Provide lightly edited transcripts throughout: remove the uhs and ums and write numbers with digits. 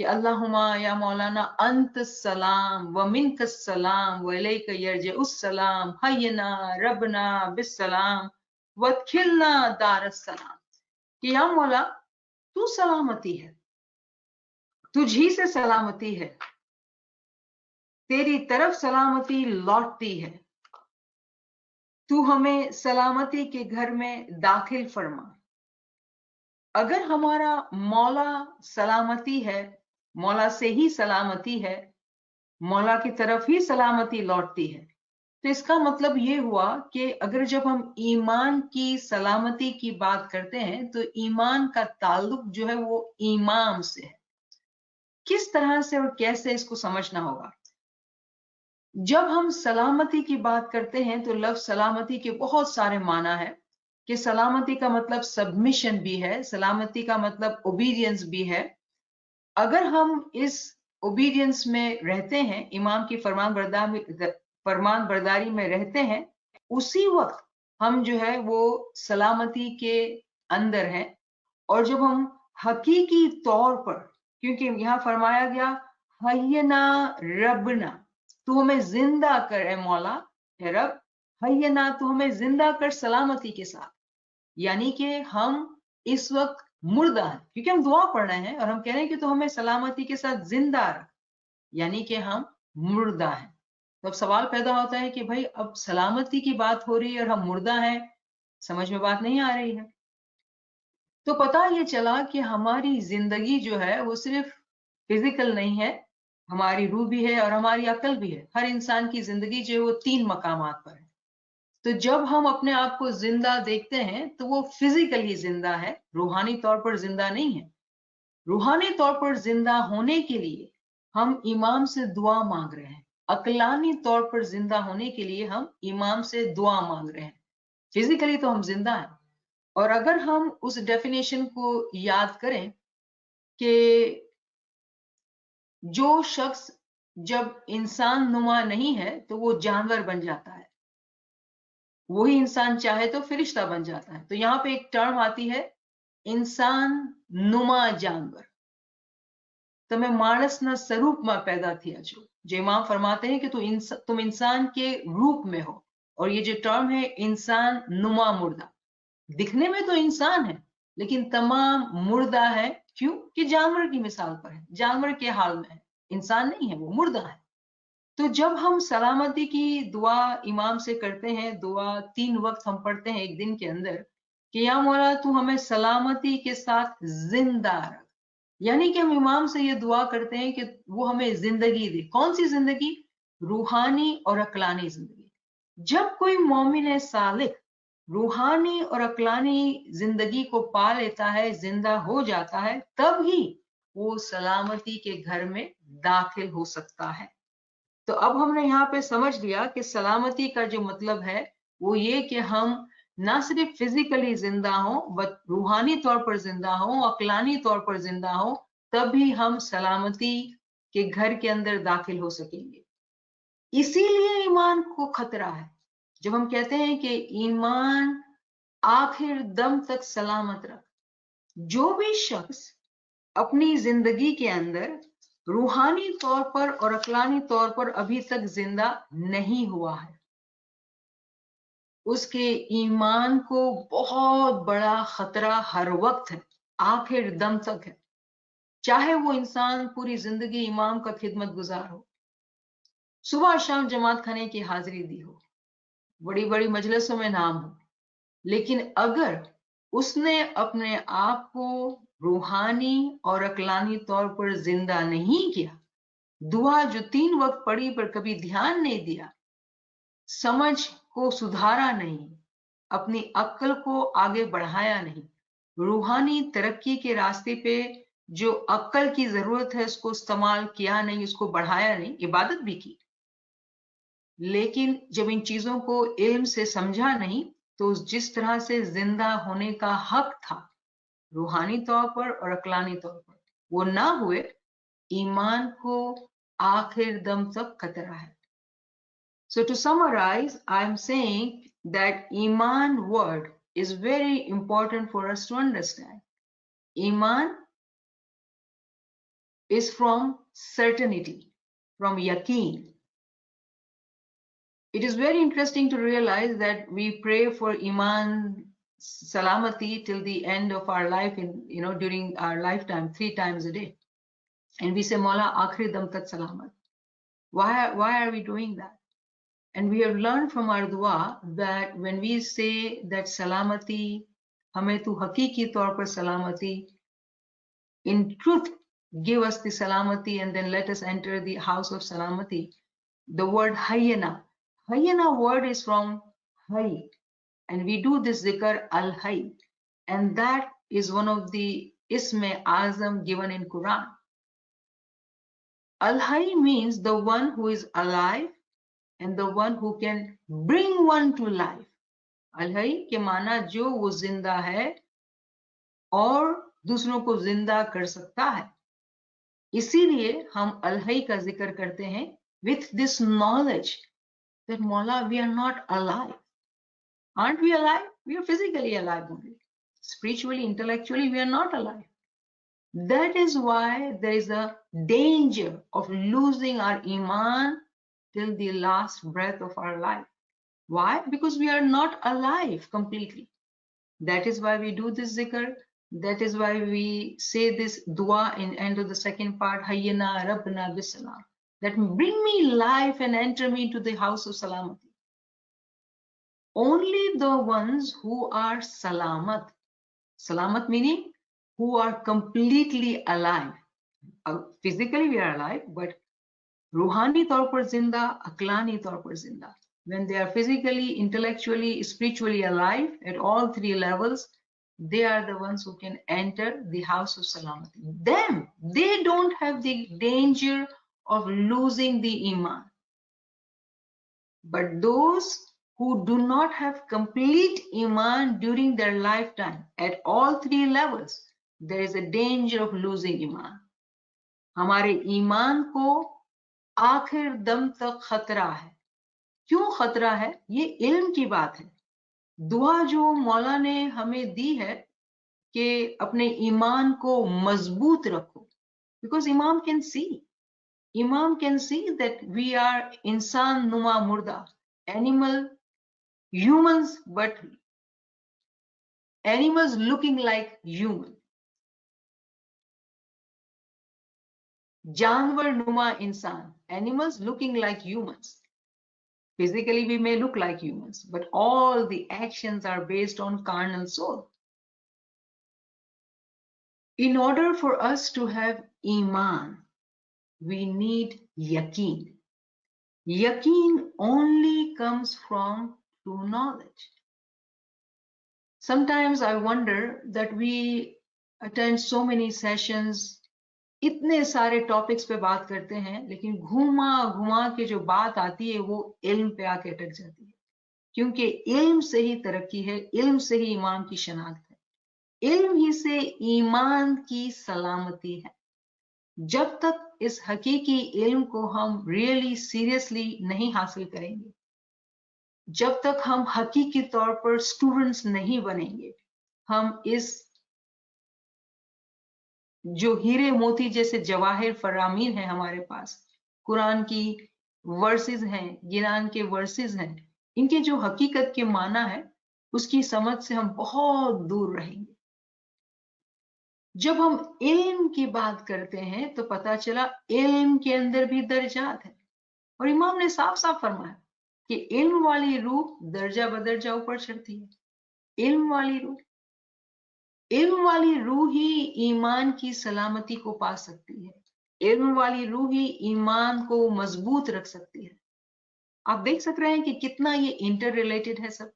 कि अल्लाहुम्मा या मौलाना अंत सलाम व मिनक सलाम व इलैका यरजिउस सलाम हय्यना रबना बिस्सलाम वदखिलना दारस सलाम, कि या मौला तू सलामती है, तुझी से सलामती है, तेरी तरफ सलामती लौटती है, तू हमें सलामती के घर में दाखिल फरमा। अगर हमारा मौला सलामती है, मौला से ही सलामती है, मौला की तरफ ही सलामती लौटती है, तो इसका मतलब ये हुआ कि अगर जब हम ईमान की सलामती की बात करते हैं तो ईमान का ताल्लुक जो है वो इमाम से है। किस तरह से और कैसे इसको समझना होगा? जब हम सलामती की बात करते हैं तो लफ्ज सलामती के बहुत सारे माना है कि सलामती का मतलब सबमिशन भी है, सलामती का मतलब ओबीडियंस भी है। अगर हम इस ओबीडियंस में रहते हैं, इमाम की फरमान बरदारी में रहते हैं, उसी वक्त हम जो है वो सलामती के अंदर हैं। और जब हम हकीकी तौर पर, क्योंकि यहाँ फरमाया गया हय्यना रबना, तू हमें जिंदा कर ए मौला, ए रब, हय्यना तू हमें जिंदा कर सलामती के साथ, यानी कि हम इस वक्त मुर्दा है, क्योंकि हम दुआ पढ़ रहे हैं और हम कह रहे हैं कि तो हमें सलामती के साथ जिंदा रख, यानी कि हम मुर्दा हैं। तो अब सवाल पैदा होता है कि भाई अब सलामती की बात हो रही है और हम मुर्दा हैं, समझ में बात नहीं आ रही है। तो पता ये चला कि हमारी जिंदगी जो है वो सिर्फ फिजिकल नहीं है, हमारी रूह भी है और हमारी अकल भी है। हर इंसान की जिंदगी जो है वो 3 मकामात पर है। तो जब हम अपने आप को जिंदा देखते हैं तो वो फिजिकली जिंदा है, रूहानी तौर पर जिंदा नहीं है। रूहानी तौर पर जिंदा होने के लिए हम इमाम से दुआ मांग रहे हैं, अकलानी तौर पर जिंदा होने के लिए हम इमाम से दुआ मांग रहे हैं। फिजिकली तो हम जिंदा हैं। और अगर हम उस डेफिनेशन को याद करें कि जो शख्स जब इंसान नुमा नहीं है तो वो जानवर बन जाता है, वही इंसान चाहे तो फरिश्ता बन जाता है। तो यहाँ पे एक टर्म आती है इंसान नुमा जानवर, तो मैं मानस न स्वरूप में पैदा थिया जो इमाम फरमाते हैं कि तुम इंसान के रूप में हो। और ये जो टर्म है इंसान नुमा मुर्दा, दिखने में तो इंसान है लेकिन तमाम मुर्दा है। क्यों? कि जानवर की मिसाल पर है, जानवर के हाल में है, इंसान नहीं है, वो मुर्दा है। तो जब हम सलामती की दुआ इमाम से करते हैं, दुआ 3 वक्त हम पढ़ते हैं एक दिन के अंदर कि या मौला तू हमें सलामती के साथ जिंदा रख, यानी कि हम इमाम से ये दुआ करते हैं कि वो हमें जिंदगी दे। कौन सी जिंदगी? रूहानी और अकलानी जिंदगी। जब कोई मोमिन सालिक रूहानी और अकलानी जिंदगी को पा लेता है, जिंदा हो जाता है, तब ही वो सलामती के घर में दाखिल हो सकता है। तो अब हमने यहाँ पे समझ लिया कि सलामती का जो मतलब है वो ये कि हम ना सिर्फ फिजिकली जिंदा हो बट रूहानी तौर पर जिंदा हो, अकलानी तौर पर जिंदा हो, तभी हम सलामती के घर के अंदर दाखिल हो सकेंगे। इसीलिए ईमान को खतरा है। जब हम कहते हैं कि ईमान आखिर दम तक सलामत रख, जो भी शख्स अपनी जिंदगी के अंदर रूहानी तौर पर और अकलानी तौर पर अभी तक जिंदा नहीं हुआ है, उसके ईमान को बहुत बड़ा खतरा हर वक्त है, आखिर दम तक है। चाहे वो इंसान पूरी जिंदगी इमाम का खिदमत गुजार हो, सुबह शाम जमात खाने की हाजिरी दी हो, बड़ी बड़ी मजलिसों में नाम हो, लेकिन अगर उसने अपने आप को रूहानी और अकलानी तौर पर जिंदा नहीं किया, दुआ जो 3 वक्त पढ़ी पर कभी ध्यान नहीं दिया, समझ को सुधारा नहीं, अपनी अक्ल को आगे बढ़ाया नहीं, रूहानी तरक्की के रास्ते पे जो अक्ल की जरूरत है उसको इस्तेमाल किया नहीं, उसको बढ़ाया नहीं, इबादत भी की लेकिन जब इन चीजों को इल्म से समझा नहीं, तो जिस तरह से जिंदा होने का हक था रूहानी तौर पर और अकलानी तौर पर, वो ना हुए, ईमान को आखिर दम तक खतरा है। So to summarize, I am saying that Iman word is very important for us to understand. Iman is from certainty, from yaqeen. It is very interesting to realize that we pray for iman, salamati till the end of our life, during our lifetime 3 times a day, and we say Maula akhri dam tak salamat. Why are we doing that? And we have learned from our dua that when we say that salamati, hame tu hakiki taur par salamati, in truth give us the salamati and then let us enter the house of salamati. The word hayyana word is from hay, and we do this zikr al hay, and that is one of the isme azam given in Quran. Al hay means the one who is alive and the one who can bring one to life. Al hay के माना जो वो जिंदा है और दूसरों को जिंदा कर सकता है. इसीलिए हम अल hay का जिक्र करते हैं with this knowledge that Maula, we are not alive. Aren't we alive? We are physically alive only. Spiritually, intellectually, we are not alive. That is why there is a danger of losing our iman till the last breath of our life. Why? Because we are not alive completely. That is why we do this zikr. That is why we say this dua in end of the second part, Hayyana Rabbana Bisalam. That bring me life and enter me into the house of salamati. Only the ones who are salamat. Salamat meaning who are completely alive. Physically we are alive, but ruhani taur par zinda, aqlani taur par zinda. When they are physically, intellectually, spiritually alive at all 3 levels, they are the ones who can enter the house of salamati. They don't have the danger of losing the iman. But those who do not have complete iman during their lifetime at all 3 levels, there is a danger of losing iman. हमारे ईमान को आखिर दम तक खतरा है. क्यों खतरा है? ये इल्म की बात है. दुआ जो मौला ने हमें दी है कि अपने ईमान को मजबूत रखो, because Imam can see that we are insan numa murda, humans, but animals looking like human. Janwar numa insan, animals looking like humans. Physically we may look like humans, but all the actions are based on carnal soul. In order for us to have iman, we need yaqeen. Yaqeen only comes from true knowledge. Sometimes I wonder that we attend so many sessions, इतने सारे topics पे बात करते हैं, लेकिन घुमा घुमा के जो बात आती है वो इल्म पे आके अटक जाती है. क्योंकि इल्म से ही तरक्की है, इल्म से ही ईमान की शनाख्त है, इल्म ही से ईमान की सलामती है. जब तक इस हकीकी इल्म को हम रियली सीरियसली नहीं हासिल करेंगे, जब तक हम हकीकी तौर पर स्टूडेंट्स नहीं बनेंगे, हम इस जो हीरे मोती जैसे जवाहिर फरामीन है हमारे पास, कुरान की वर्सेस हैं, गिरान के वर्सेस हैं, इनके जो हकीकत के माना है उसकी समझ से हम बहुत दूर रहेंगे. जब हम इल्म की बात करते हैं तो पता चला इल्म के अंदर भी दर्जात है, और इमाम ने साफ साफ फरमाया कि इल्म वाली रूह दर्जा बदर्जा ऊपर चढ़ती है. इल्म वाली रूह ही ईमान की सलामती को पा सकती है. इल्म वाली रूह ही ईमान को मजबूत रख सकती है. आप देख सक रहे हैं कि कितना ये इंटर रिलेटेड है सब.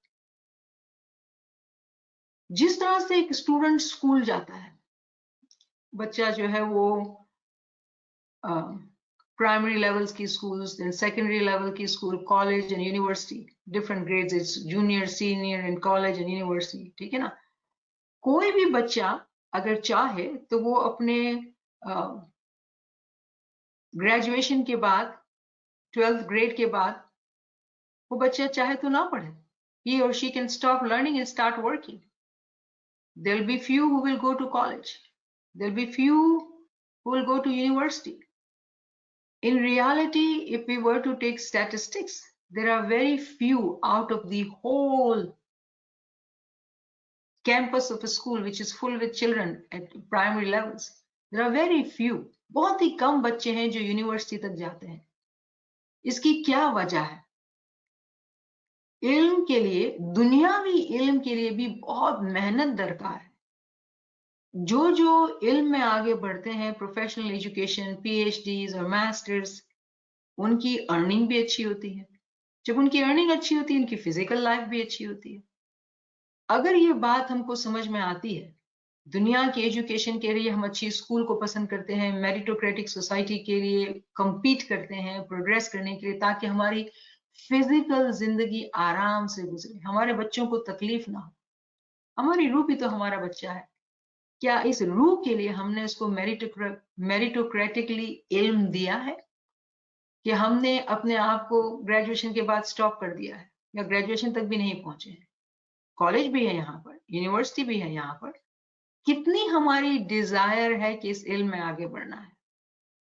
जिस तरह से एक स्टूडेंट स्कूल जाता है, बच्चा जो है वो प्राइमरी लेवल्स की स्कूल्स, देन सेकेंडरी लेवल की school, college and university, different grades, it's junior, senior and college and university. ठीक है ना. कोई भी बच्चा अगर चाहे तो वो अपने ग्रेजुएशन के बाद, 12th ग्रेड के बाद, वो बच्चा चाहे तो ना पढ़े. He or she can stop learning and start working. There will be few who will go to college. There will be few who will go to university. In reality, if we were to take statistics, there are very few out of the whole campus of a school which is full with children at primary levels. There are very few. बहुत ही कम बच्चे हैं जो university तक जाते हैं. इसकी क्या वजह है? इल्म के लिए, दुनियावी इल्म के लिए भी बहुत मेहनत दरकार है. जो इल्म में आगे बढ़ते हैं, प्रोफेशनल एजुकेशन, PhDs और मास्टर्स, उनकी अर्निंग भी अच्छी होती है. जब उनकी अर्निंग अच्छी होती है, उनकी फिजिकल लाइफ भी अच्छी होती है. अगर ये बात हमको समझ में आती है, दुनिया की एजुकेशन के लिए हम अच्छी स्कूल को पसंद करते हैं, मेरिटोक्रेटिक सोसाइटी के लिए compete करते हैं, प्रोग्रेस करने के लिए, ताकि हमारी फिजिकल जिंदगी आराम से गुजरे, हमारे बच्चों को तकलीफ ना हो. हमारी रूह भी तो हमारा बच्चा है. क्या इस रूह के लिए हमने उसको मेरिटोक्रेटिकली इल्म दिया है, कि हमने अपने आप को ग्रेजुएशन के बाद स्टॉप कर दिया है, या ग्रेजुएशन तक भी नहीं पहुंचे हैं? कॉलेज भी है यहाँ पर, यूनिवर्सिटी भी है यहाँ पर. कितनी हमारी डिजायर है कि इस इल्म में आगे बढ़ना है.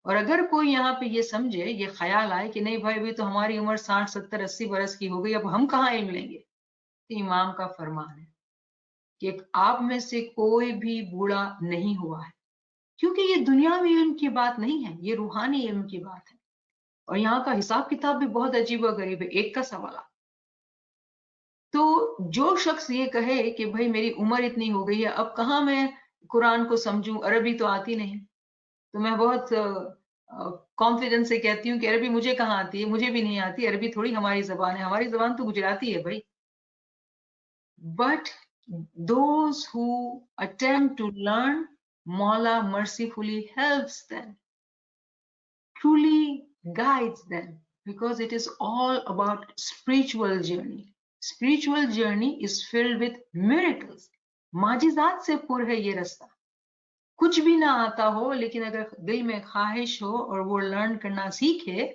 और अगर कोई यहाँ पे ये समझे, ये ख्याल आए कि नहीं भाई, अभी तो हमारी उम्र 60, 70, 80 बरस की हो गई, अब हम कहाँ इल्म लेंगे, तो इमाम का फरमान है कि आप में से कोई भी बूढ़ा नहीं हुआ है. क्योंकि ये दुनियावी इल्म की बात नहीं है, ये रूहानी इल्म की बात है. और यहाँ का हिसाब किताब भी बहुत अजीबोगरीब है. एक का सवाल, तो जो शख्स ये कहे कि भाई मेरी उम्र इतनी हो गई है, अब कहाँ मैं कुरान को समझूं, अरबी तो आती नहीं, तो मैं बहुत कॉन्फिडेंस से कहती हूँ कि अरबी मुझे कहाँ आती है, मुझे भी नहीं आती. अरबी थोड़ी हमारी जबान है, हमारी जबान तो गुजराती है भाई. But those who attempt to learn, Mawla mercifully helps them, truly guides them, because it is all about spiritual journey. Spiritual journey is filled with miracles. माजिज़ात से पुर है ये रास्ता. कुछ भी ना आता हो, लेकिन अगर दिल में ख्वाहिश हो और वो लर्न करना सीखे,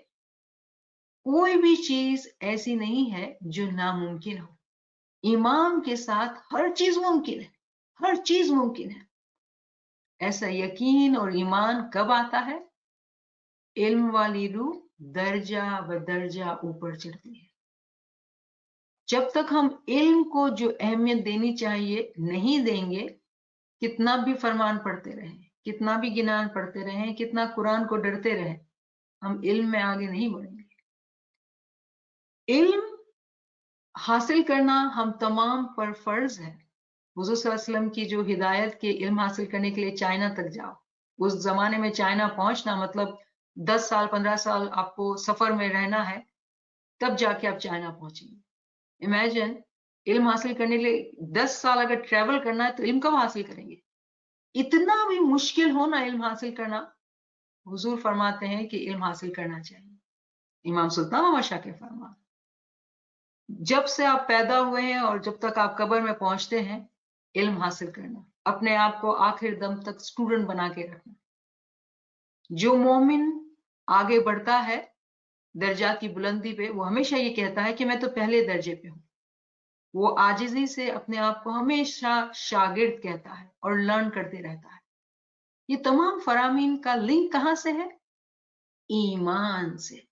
कोई भी चीज ऐसी नहीं है जो नामुमकिन हो. इमाम के साथ हर चीज मुमकिन है, हर चीज मुमकिन है. ऐसा यकीन और ईमान कब आता है? इल्म वाली रूह दर्जा ब दर्जा ऊपर चढ़ती है. जब तक हम इल्म को जो अहमियत देनी चाहिए नहीं देंगे, कितना भी फरमान पढ़ते रहें, कितना भी गिनान पढ़ते रहें, कितना कुरान को डरते रहें, हम इल्म में आगे नहीं बढ़ेंगे. इल्म हासिल करना हम तमाम पर फर्ज है. हुजूर सल्लल्लाहु अलैहि वसल्लम की जो हिदायत के इल्म हासिल करने के लिए चाइना तक जाओ, उस जमाने में चाइना पहुंचना मतलब 10 साल 15 साल आपको सफर में रहना है, तब जाके आप चाइना पहुंचेंगे. इमेजिन, इल्म हासिल करने के लिए 10 साल अगर ट्रेवल करना है, तो इल्म कब हासिल करेंगे? इतना भी मुश्किल हो ना इल्म हासिल करना, हुजूर फरमाते हैं कि इल्म हासिल करना चाहिए. इमाम सुल्तान अहमद शाह के फरमान, जब से आप पैदा हुए हैं और जब तक आप कब्र में पहुंचते हैं, इल्म हासिल करना, अपने आप को आखिर दम तक स्टूडेंट बना के रखना. जो मोमिन आगे बढ़ता है दर्जात की बुलंदी पे, वो हमेशा ये कहता है कि मैं तो पहले दर्जे पे हूं. वो आजिजी से अपने आप को हमेशा शागिर्द कहता है और लर्न करते रहता है. ये तमाम फरामीन का लिंक कहां से है? ईमान से.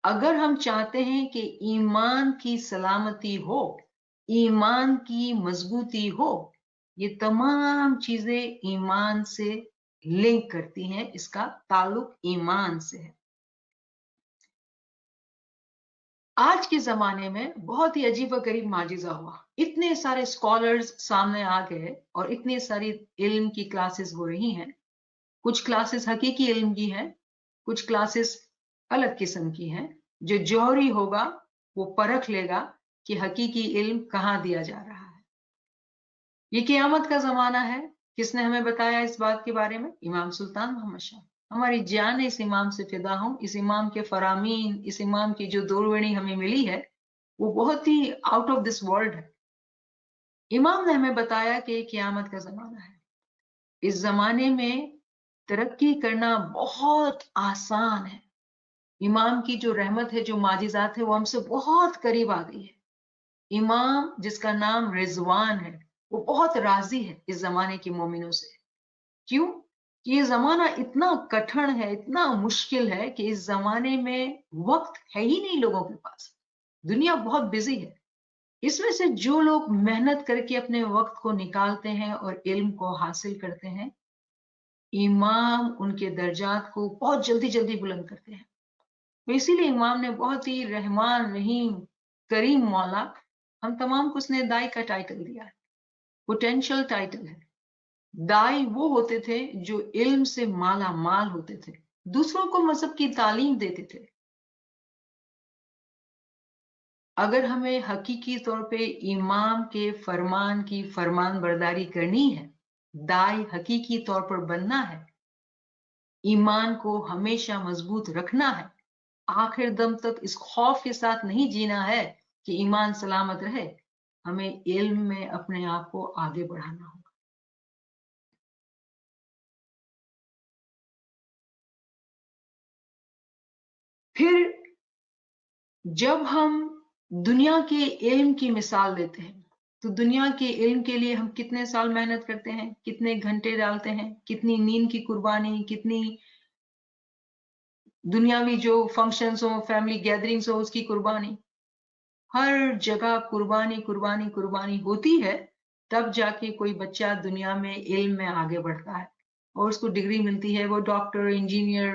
अगर हम चाहते हैं कि ईमान की सलामती हो, ईमान की मजबूती हो, ये तमाम चीजें ईमान से लिंक करती हैं. इसका ताल्लुक ईमान से है. आज के जमाने में बहुत ही अजीब व गरीब माजिजा हुआ. इतने सारे स्कॉलर्स सामने आ गए और इतनी सारी इल्म की क्लासेस हो रही हैं. कुछ क्लासेस हकीकी इल्म की हैं, कुछ क्लासेस अलग किस्म की हैं. जो जौहरी होगा वो परख लेगा कि हकीकी इल्म कहाँ दिया जा रहा है. ये क़यामत का जमाना है. किसने हमें बताया इस बात के बारे में? इमाम सुल्तान मोहम्मद शाह. हमारी जान इस इमाम से फिदा हो. इस इमाम के फरामीन, इस इमाम की जो दूरवाणी हमें मिली है, वो बहुत ही आउट ऑफ दिस वर्ल्ड है. इमाम ने हमें बताया कि क़यामत का जमाना है. इस जमाने में तरक्की करना बहुत आसान है. इमाम की जो रहमत है, जो माजिज़ात है, वो हमसे बहुत करीब आ गई है. इमाम जिसका नाम रिजवान है, वो बहुत राजी है इस जमाने के मोमिनों से. क्यों? کہ یہ زمانہ اتنا کٹھن ہے، اتنا مشکل ہے کہ اس زمانے میں وقت ہے ہی نہیں لوگوں کے پاس. دنیا بہت بزی ہے. اس میں سے جو لوگ محنت کر کے اپنے وقت کو نکالتے ہیں اور علم کو حاصل کرتے ہیں، امام ان کے درجات کو بہت جلدی جلدی بلند کرتے ہیں. اسی لیے امام نے بہت ہی رحمان رحیم کریم مولا ہم تمام کو اس نے دائی کا ٹائٹل دیا ہے. پوٹینشل ٹائٹل ہے. دائی وہ ہوتے تھے جو علم سے مالا مال ہوتے تھے، دوسروں کو مذہب کی تعلیم دیتے تھے. اگر ہمیں حقیقی طور پہ امام کے فرمان کی فرمان برداری کرنی ہے، دائی حقیقی طور پر بننا ہے، ایمان کو ہمیشہ مضبوط رکھنا ہے، آخر دم تک اس خوف کے ساتھ نہیں جینا ہے کہ ایمان سلامت رہے، ہمیں علم میں اپنے آپ کو آگے بڑھانا ہوگا. پھر جب ہم دنیا کے علم کی مثال دیتے ہیں تو دنیا کے علم کے لیے ہم کتنے سال محنت کرتے ہیں، کتنے گھنٹے ڈالتے ہیں، کتنی نیند کی قربانی، کتنی دنیاوی جو فنکشنز ہوں، فیملی گیدرنگز ہوں، اس کی قربانی. ہر جگہ قربانی قربانی قربانی ہوتی ہے، تب جا کے کوئی بچہ دنیا میں علم میں آگے بڑھتا ہے اور اس کو ڈگری ملتی ہے. وہ ڈاکٹر، انجینئر،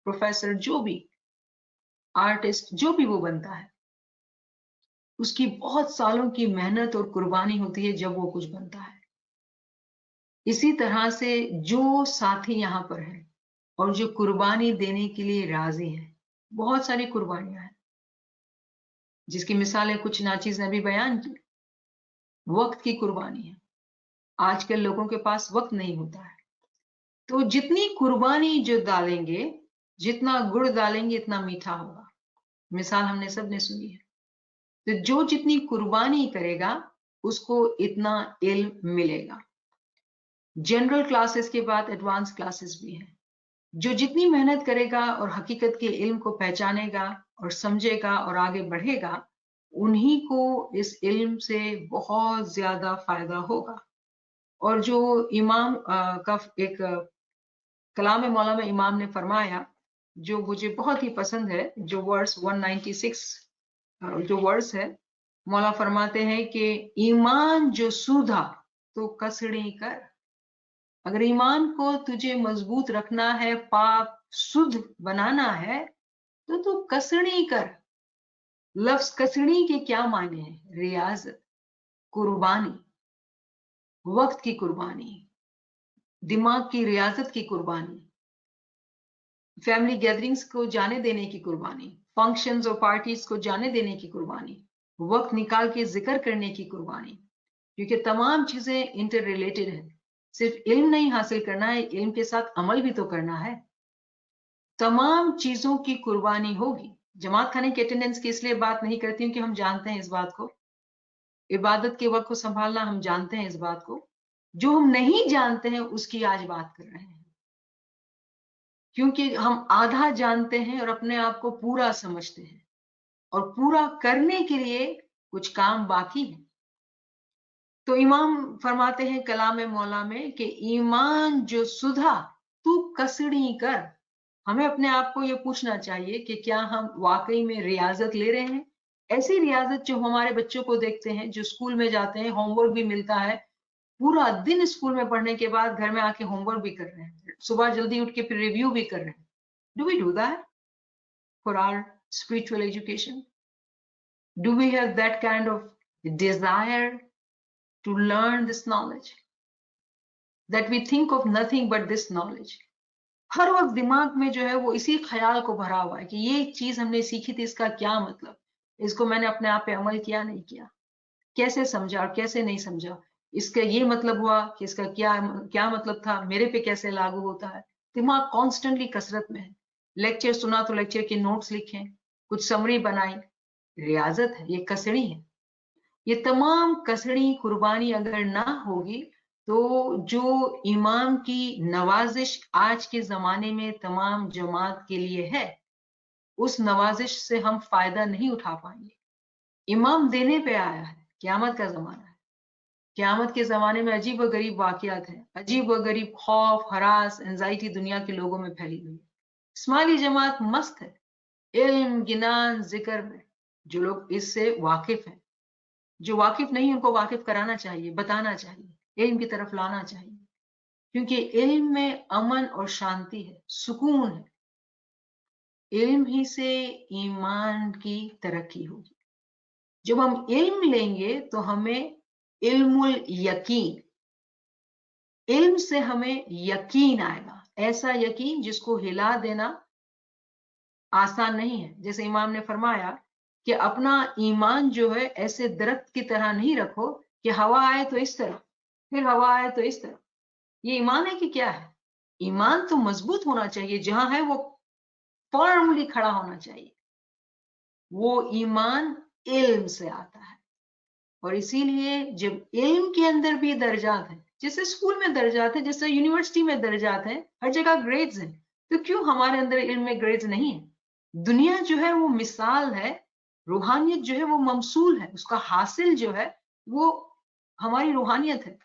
پروفیسر، جو بھی آرٹسٹ، جو بھی وہ بنتا ہے، اس کی بہت سالوں کی محنت اور قربانی ہوتی ہے جب وہ کچھ بنتا ہے. اسی طرح سے جو ساتھی یہاں پر ہیں اور جو قربانی دینے کے لیے راضی ہیں، بہت ساری قربانیاں ہیں جس کی مثالیں کچھ ناچیز نے بھی بیان کی. وقت کی قربانی ہے. آج کل لوگوں کے پاس وقت نہیں ہوتا ہے، تو جتنی قربانی جو ڈالیں گے، جتنا گڑ ڈالیں گے اتنا میٹھا ہوگا. مثال ہم نے سب نے سنی ہے. تو جو جتنی قربانی کرے گا اس کو اتنا علم ملے گا. جنرل کلاسز کے بعد ایڈوانس کلاسز بھی ہیں. جو جتنی محنت کرے گا اور حقیقت کے علم کو پہچانے گا اور سمجھے گا اور آگے بڑھے گا، انہی کو اس علم سے بہت زیادہ فائدہ ہوگا. اور جو امام کا ایک کلام مولا میں امام نے فرمایا جو مجھے بہت ہی پسند ہے، جو ورس 196 جو ورس ہے، مولا فرماتے ہیں کہ ایمان جو سودھا تو کسڑی کر. اگر ایمان کو تجھے مضبوط رکھنا ہے، پاک سدھ بنانا ہے، تو کسڑی کر. لفظ کسڑی کے کیا معنی ہے؟ ریاضت، قربانی، وقت کی قربانی، دماغ کی ریاضت کی قربانی، فیملی گیدرنگز کو جانے دینے کی قربانی، فنکشنز اور پارٹیز کو جانے دینے کی قربانی، وقت نکال کے ذکر کرنے کی قربانی. کیونکہ تمام چیزیں انٹر ریلیٹڈ ہیں. صرف علم نہیں حاصل کرنا ہے، علم کے ساتھ عمل بھی تو کرنا ہے. تمام چیزوں کی قربانی ہوگی. جماعت خانے کی اٹینڈنس کی اس لیے بات نہیں کرتی ہوں کہ ہم جانتے ہیں اس بات کو. عبادت کے وقت کو سنبھالنا ہم جانتے ہیں اس بات کو. جو ہم نہیں جانتے ہیں اس کی آج بات کر رہے ہیں، کیونکہ ہم آدھا جانتے ہیں اور اپنے آپ کو پورا سمجھتے ہیں، اور پورا کرنے کے لیے کچھ کام باقی ہے. تو امام فرماتے ہیں کلام مولا میں کہ ایمان جو سدھا تو کسڑی کر. ہمیں اپنے آپ کو یہ پوچھنا چاہیے کہ کیا ہم واقعی میں ریاضت لے رہے ہیں؟ ایسی ریاضت جو ہمارے بچوں کو دیکھتے ہیں، جو اسکول میں جاتے ہیں، ہوم ورک بھی ملتا ہے، پورا دن اسکول میں پڑھنے کے بعد گھر میں آ کے ہوم ورک بھی کر رہے ہیں، صبح جلدی اٹھ کے پھر ریویو بھی کر رہے ہیں. Do we do that for our spiritual education? Do we have that kind of desire to learn this knowledge, that we think of nothing but this knowledge? ہر وقت دماغ میں جو ہے وہ اسی خیال کو بھرا ہوا ہے کہ یہ چیز ہم نے سیکھی تھی، اس کا کیا مطلب، اس کو میں نے اپنے آپ پہ عمل کیا نہیں کیا، کیسے سمجھا اور کیسے نہیں سمجھا، اس کا یہ مطلب ہوا کہ اس کا کیا مطلب تھا، میرے پہ کیسے لاگو ہوتا ہے. دماغ کانسٹنٹلی کثرت میں ہے. لیکچر سنا تو لیکچر کے نوٹس لکھیں، کچھ سمری بنائی. ریاضت ہے، یہ کسڑی ہے. یہ تمام کسڑی قربانی اگر نہ ہوگی تو جو ایمان کی نوازش آج کے زمانے میں تمام جماعت کے لیے ہے، اس نوازش سے ہم فائدہ نہیں اٹھا پائیں گے. امام دینے پہ آیا ہے، قیامت کا زمانہ ہے. क़यामत के ज़माने में अजीब व गरीब वाक़यात हैं, अजीब व गरीब खौफ, हरास, एंजाइटी दुनिया के लोगों में फैली हुई है। इस्माइली जमात मस्त है इल्म, गिनान, जिक्र में। जो लोग इससे वाकिफ हैं, जो वाकिफ नहीं उनको वाकिफ कराना चाहिए, बताना चाहिए, इल्म की तरफ लाना चाहिए, क्योंकि इल्म में अमन और शांति है, सुकून है। इल्म ही से ईमान की तरक्की होगी। जब हम इल्म लेंगे तो हमें इल्मुल यकीन, इल्म से हमें यकीन आएगा, ऐसा यकीन जिसको हिला देना आसान नहीं है। जैसे इमाम ने फरमाया कि अपना ईमान जो है ऐसे दरख्त की तरह नहीं रखो कि हवा आए तो इस तरफ, फिर हवा आए तो इस तरफ। ये ईमान है कि क्या है? ईमान तो मजबूत होना चाहिए, जहां है वो फर्मली खड़ा होना चाहिए। वो ईमान इल्म से आता है। और इसीलिए जब इल्म के अंदर भी दर्जात हैं, जैसे स्कूल में दर्जात हैं, जैसे यूनिवर्सिटी में दर्जात हैं, हर जगह ग्रेड्स हैं, तो क्यों हमारे अंदर इल्म में ग्रेड्स नहीं है? दुनिया जो है वो मिसाल है, रूहानियत जो है वो ममसूल है, उसका हासिल जो है वो हमारी रूहानियत है।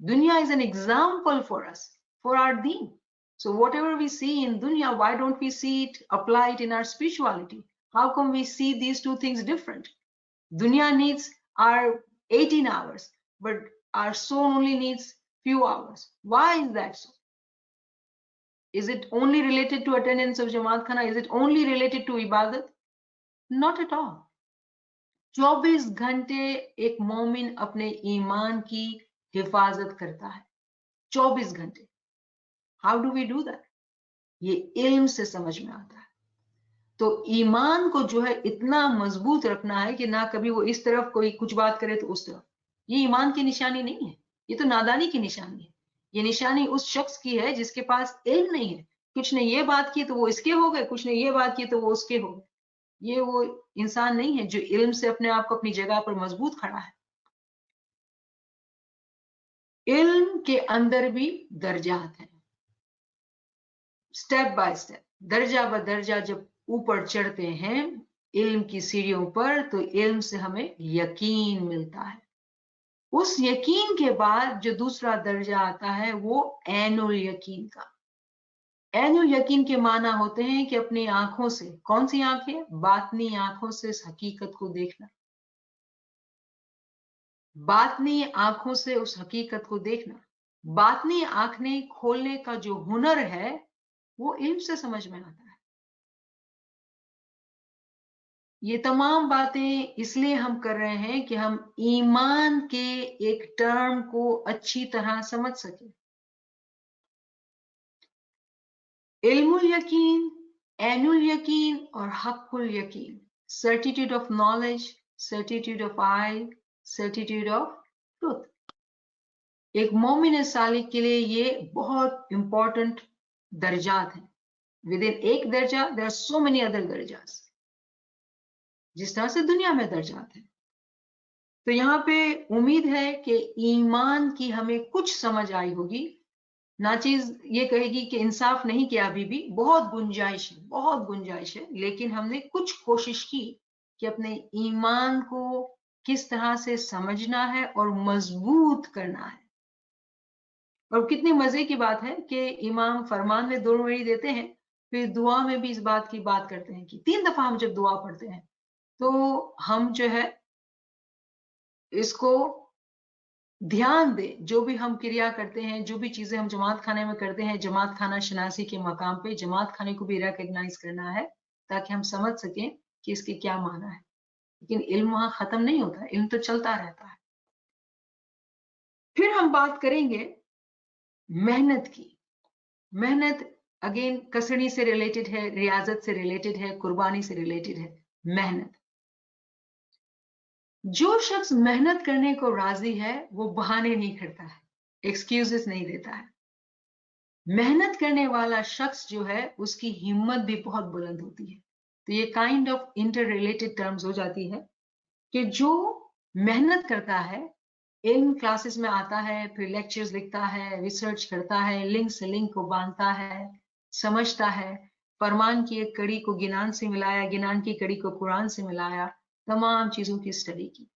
दुनिया is an example for us, for our दीन। So whatever we see in dunya, why don't we see it applied in our spirituality? How come we see these two things different? Dunya needs our 18 hours, but our soul only needs few hours. Why is that so? Is it only related to attendance of Jamaat Khana? Is it only related to ibadat? Not at all. 24 घंटे एक मोमिन अपने ईमान की हिफाजत करता है, 24 घंटे। How do we do that? ये इल्म से समझ में आता है। तो ईमान को जो है इतना मजबूत रखना है कि ना कभी वो इस तरफ कोई कुछ बात करे तो उस तरफ। ये ईमान की निशानी नहीं है, ये तो नादानी की निशानी है। ये निशानी उस शख्स की है जिसके पास इल्म नहीं है। कुछ ने ये बात की तो वो इसके हो गए, कुछ ने ये बात की तो वो उसके हो गए। ये वो इंसान नहीं है जो इल्म से अपने आप को अपनी जगह पर मजबूत खड़ा है। इल्म के अंदर भी दर्जात हैं, स्टेप बाय स्टेप, दर्जा ब दर्जा जब ऊपर चढ़ते हैं इल्म की सीढ़ियों पर, तो इल्म से हमें यकीन मिलता है। उस यकीन के बाद जो दूसरा दर्जा आता है वो ऐनुल यकीन का। ऐनुल यकीन के माना होते हैं कि अपनी आंखों से, कौन सी आंखें? बातनी आंखों से इस हकीकत को देखना, बातनी आंखों से उस हकीकत को देखना। बातनी आंखें खोलने का जो हुनर है वो इल्म से समझ में आता है। ये तमाम बातें इसलिए हम कर रहे हैं कि हम ईमान के एक टर्म को अच्छी तरह समझ सकें। इल्मुल यकीन, ऐनुल यकीन और हक़्क़ुल यकीन, certitude of knowledge, certitude of I, certitude of truth. एक मोमिन सालिक के लिए ये बहुत इंपॉर्टेंट दर्जात हैं। विद इन एक दर्जा there are so many other दर्जास, जिस तरह से दुनिया में दर्जात हैं। तो यहाँ पे उम्मीद है कि ईमान की हमें कुछ समझ आई होगी। नाचीज ये कहेगी कि इंसाफ नहीं किया, अभी भी बहुत गुंजाइश है, बहुत गुंजाइश है, लेकिन हमने कुछ कोशिश की कि अपने ईमान को किस तरह से समझना है और मजबूत करना है। और कितनी मजे की बात है कि इमाम फरमान में 2 वरी देते हैं, फिर दुआ में भी इस बात की बात करते हैं कि 3 दफा हम जब दुआ पढ़ते हैं तो हम जो है इसको ध्यान दे। जो भी हम क्रिया करते हैं, जो भी चीजें हम जमात खाने में करते हैं, जमात खाना शनासी के मकाम पे जमात खाने को भी रिकॉग्नाइज करना है, ताकि हम समझ सकें कि इसके क्या माना है। लेकिन इल्म वहां खत्म नहीं होता, इल्म तो चलता रहता है। फिर हम बात करेंगे मेहनत की। मेहनत अगेन कसरनी से रिलेटेड है, रियाजत से रिलेटेड है, कुर्बानी से रिलेटेड है। मेहनत, जो शख्स मेहनत करने को राजी है वो बहाने नहीं करता है, एक्सक्यूजेस नहीं देता है। मेहनत करने वाला शख्स जो है उसकी हिम्मत भी बहुत बुलंद होती है। तो ये kind of inter related terms हो जाती है कि जो मेहनत करता है, इन क्लासेस में आता है, फिर लेक्चर्स लिखता है, रिसर्च करता है, लिंक से लिंक को बांधता है, समझता है, फरमान की एक कड़ी को गिनान से मिलाया, गिनान की कड़ी को कुरान से मिलाया, तमाम चीजों की स्टडी की।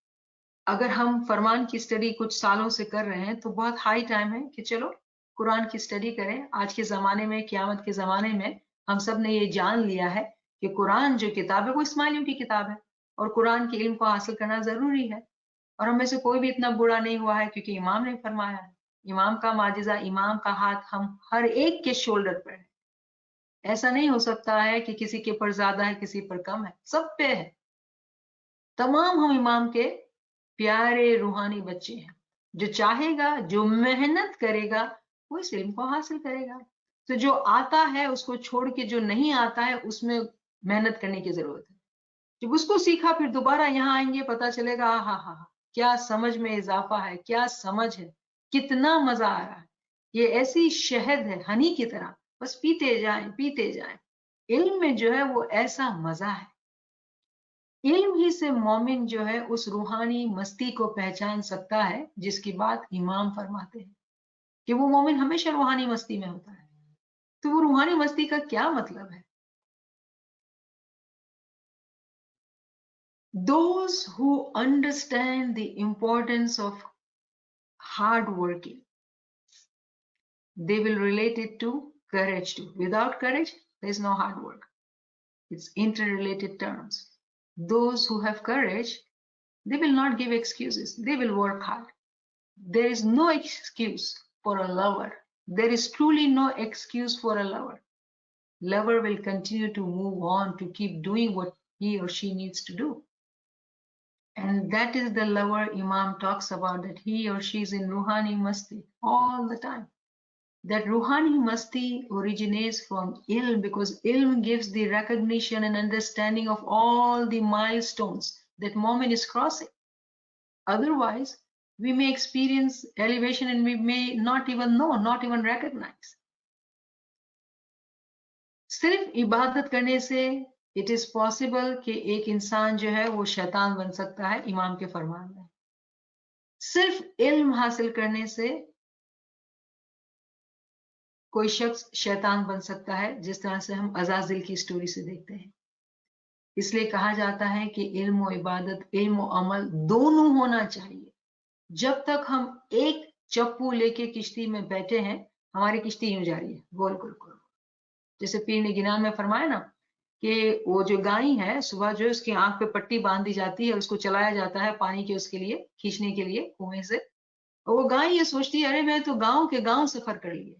اگر ہم فرمان کی اسٹڈی کچھ سالوں سے کر رہے ہیں تو بہت ہائی ٹائم ہے کہ چلو قرآن کی اسٹڈی کریں. آج کے زمانے میں، قیامت کے زمانے میں ہم سب نے یہ جان لیا ہے کہ قرآن جو کتاب ہے وہ اسماعیلیوں کی کتاب ہے اور قرآن کے علم کو حاصل کرنا ضروری ہے. اور ہم میں سے کوئی بھی اتنا برا نہیں ہوا ہے کیونکہ امام نے فرمایا ہے. امام کا معجزہ، امام کا ہاتھ ہم ہر ایک کے شولڈر پر ہے. ایسا نہیں ہو سکتا ہے کہ کسی کے پر زیادہ ہے کسی پر کم ہے، سب پہ ہے. تمام ہم امام کے پیارے روحانی بچے ہیں. جو چاہے گا، جو محنت کرے گا، وہ اس علم کو حاصل کرے گا. تو جو آتا ہے اس کو چھوڑ کے جو نہیں آتا ہے اس میں محنت کرنے کی ضرورت ہے. جب اس کو سیکھا پھر دوبارہ یہاں آئیں گے، پتا چلے گا ہاں ہاں ہاں کیا سمجھ میں اضافہ ہے، کیا سمجھ ہے، کتنا مزہ آ رہا ہے. یہ ایسی شہد ہے ہنی کی طرح، بس پیتے جائیں پیتے جائیں. علم میں جو ہے وہ ایسا مزہ ہے. علم ہی سے مومن جو ہے اس روحانی مستی کو پہچان سکتا ہے جس کی بات امام فرماتے ہیں کہ وہ مومن ہمیشہ روحانی مستی میں ہوتا ہے. تو وہ روحانی مستی کا کیا مطلب ہے؟ Those who understand the importance of hard working, they will relate it to courage too. Without courage, there is no hard work. It's interrelated terms. Those who have courage, they will not give excuses. They will work hard. There is no excuse for a lover. There is truly no excuse for a lover. Lover will continue to move on to keep doing what he or she needs to do. And that is the lover Imam talks about, that he or she is in Ruhani Masti all the time. That Ruhani Masti originates from ilm, because ilm gives the recognition and understanding of all the milestones that Mu'min is crossing. Otherwise, we may experience elevation and we may not even know, not even recognize. صرف عبادت کرنے سے it is possible کہ ایک انسان جو ہے وہ شیطان بن سکتا ہے. امام کے فرمان میں صرف علم حاصل کرنے سے کوئی شخص شیطان بن سکتا ہے، جس طرح سے ہم عزازل کی سٹوری سے دیکھتے ہیں. اس لیے کہا جاتا ہے کہ علم و عبادت، علم و عمل دونوں ہونا چاہیے. جب تک ہم ایک چپو لے کے کشتی میں بیٹھے ہیں، ہماری کشتی یوں جا رہی ہے گول گول گول. جیسے پیر نے گنان میں فرمایا نا کہ وہ جو گائیں ہے، صبح جو اس کی آنکھ پہ پٹی باندھ دی جاتی ہے، اس کو چلایا جاتا ہے پانی کے اس کے لیے کھینچنے کے لیے کنویں سے. اور وہ گائیں یہ سوچتی ہے ارے میں تو گاؤں کے گاؤں سفر کر لیے،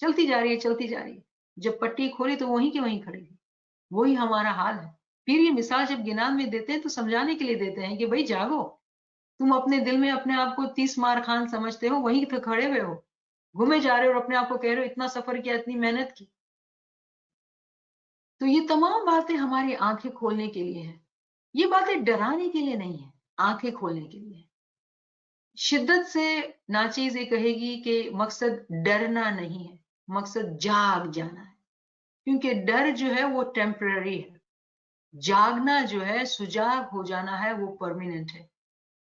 چلتی جا رہی ہے چلتی جا رہی ہے. جب پٹی کھولی تو وہیں کے وہیں کھڑی ہوئی. وہی ہمارا حال ہے. پھر یہ مثال جب گنان میں دیتے ہیں تو سمجھانے کے لیے دیتے ہیں کہ بھائی جاگو، تم اپنے دل میں اپنے آپ کو 30 مار خان سمجھتے ہو، وہیں تو کھڑے ہوئے ہو، گھومے جا رہے ہو اور اپنے آپ کو کہہ رہے ہو اتنا سفر کیا، اتنی محنت کی. تو یہ تمام باتیں ہماری آنکھیں کھولنے کے لیے ہیں. یہ باتیں ڈرانے کے لیے نہیں ہیں، آنکھیں کھولنے کے لیے. شدت سے ناچیز یہ کہے گی کہ مقصد ڈرنا نہیں ہے، مقصد جاگ جانا ہے. کیونکہ ڈر جو ہے وہ ٹیمپرری ہے، جاگنا جو ہے، سجاگ ہو جانا ہے، وہ پرماننٹ ہے.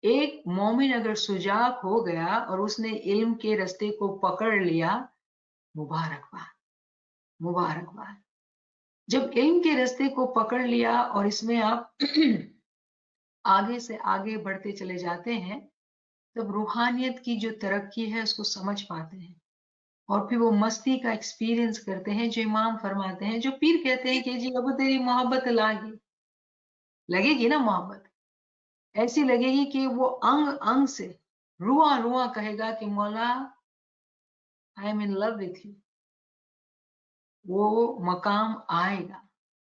ایک مومن اگر سجاگ ہو گیا اور اس نے علم کے رستے کو پکڑ لیا، مبارکباد مبارکباد. جب علم کے رستے کو پکڑ لیا اور اس میں آپ آگے سے آگے بڑھتے چلے جاتے ہیں، تب روحانیت کی جو ترقی ہے اس کو سمجھ پاتے ہیں. اور پھر وہ مستی کا ایکسپیرینس کرتے ہیں جو امام فرماتے ہیں، جو پیر کہتے ہیں کہ جی اب تیری محبت لگے گی نا. محبت ایسی لگے گی کہ وہ انگ انگ سے رواں رواں کہے گا کہ مولا I am in love with you. وہ مقام آئے گا،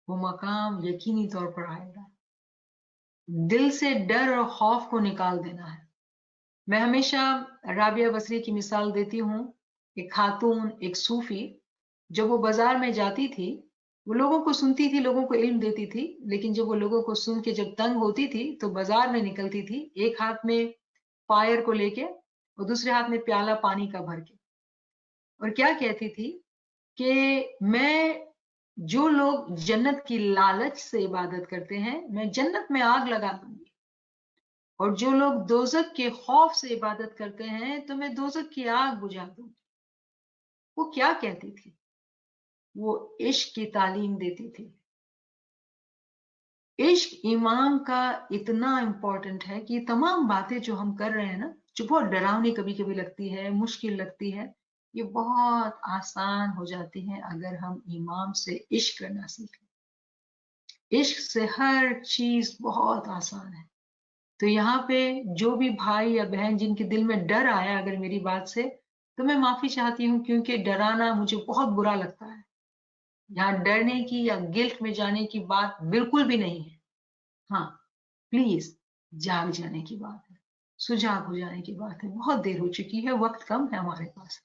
وہ مقام یقینی طور پر آئے گا. دل سے ڈر اور خوف کو نکال دینا ہے. میں ہمیشہ رابعہ بصری کی مثال دیتی ہوں. ایک خاتون، ایک صوفی، جب وہ بازار میں جاتی تھی، وہ لوگوں کو سنتی تھی، لوگوں کو علم دیتی تھی، لیکن جب وہ لوگوں کو سن کے جب تنگ ہوتی تھی تو بازار میں نکلتی تھی، ایک ہاتھ میں فائر کو لے کے اور دوسرے ہاتھ میں پیالہ پانی کا بھر کے. اور کیا کہتی تھی کہ میں جو لوگ جنت کی لالچ سے عبادت کرتے ہیں، میں جنت میں آگ لگا دوں گی، اور جو لوگ دوزخ کے خوف سے عبادت کرتے ہیں تو میں دوزخ کی آگ بجھا دوں گی. وہ کیا کہتی تھی؟ وہ عشق کی تعلیم دیتی تھی. इश्क ईमान का इतना इम्पोर्टेंट है कि तमाम बातें जो हम कर रहे हैं ना, जो बहुत डरावनी कभी कभी लगती है, मुश्किल लगती है, ये बहुत आसान हो जाती है अगर हम ईमान से इश्क करना सीख लें। इश्क से हर चीज बहुत आसान है। तो यहाँ पे जो भी भाई या बहन जिनके दिल में डर आया अगर मेरी बात से, तो मैं माफी चाहती हूँ, क्योंकि डराना मुझे बहुत बुरा लगता है। यहाँ डरने की या गिल्ट में जाने की बात बिल्कुल भी नहीं है। हाँ, प्लीज जाग जाने की बात है, सुजाग हो जाने की बात है। बहुत देर हो चुकी है, वक्त कम है हमारे पास।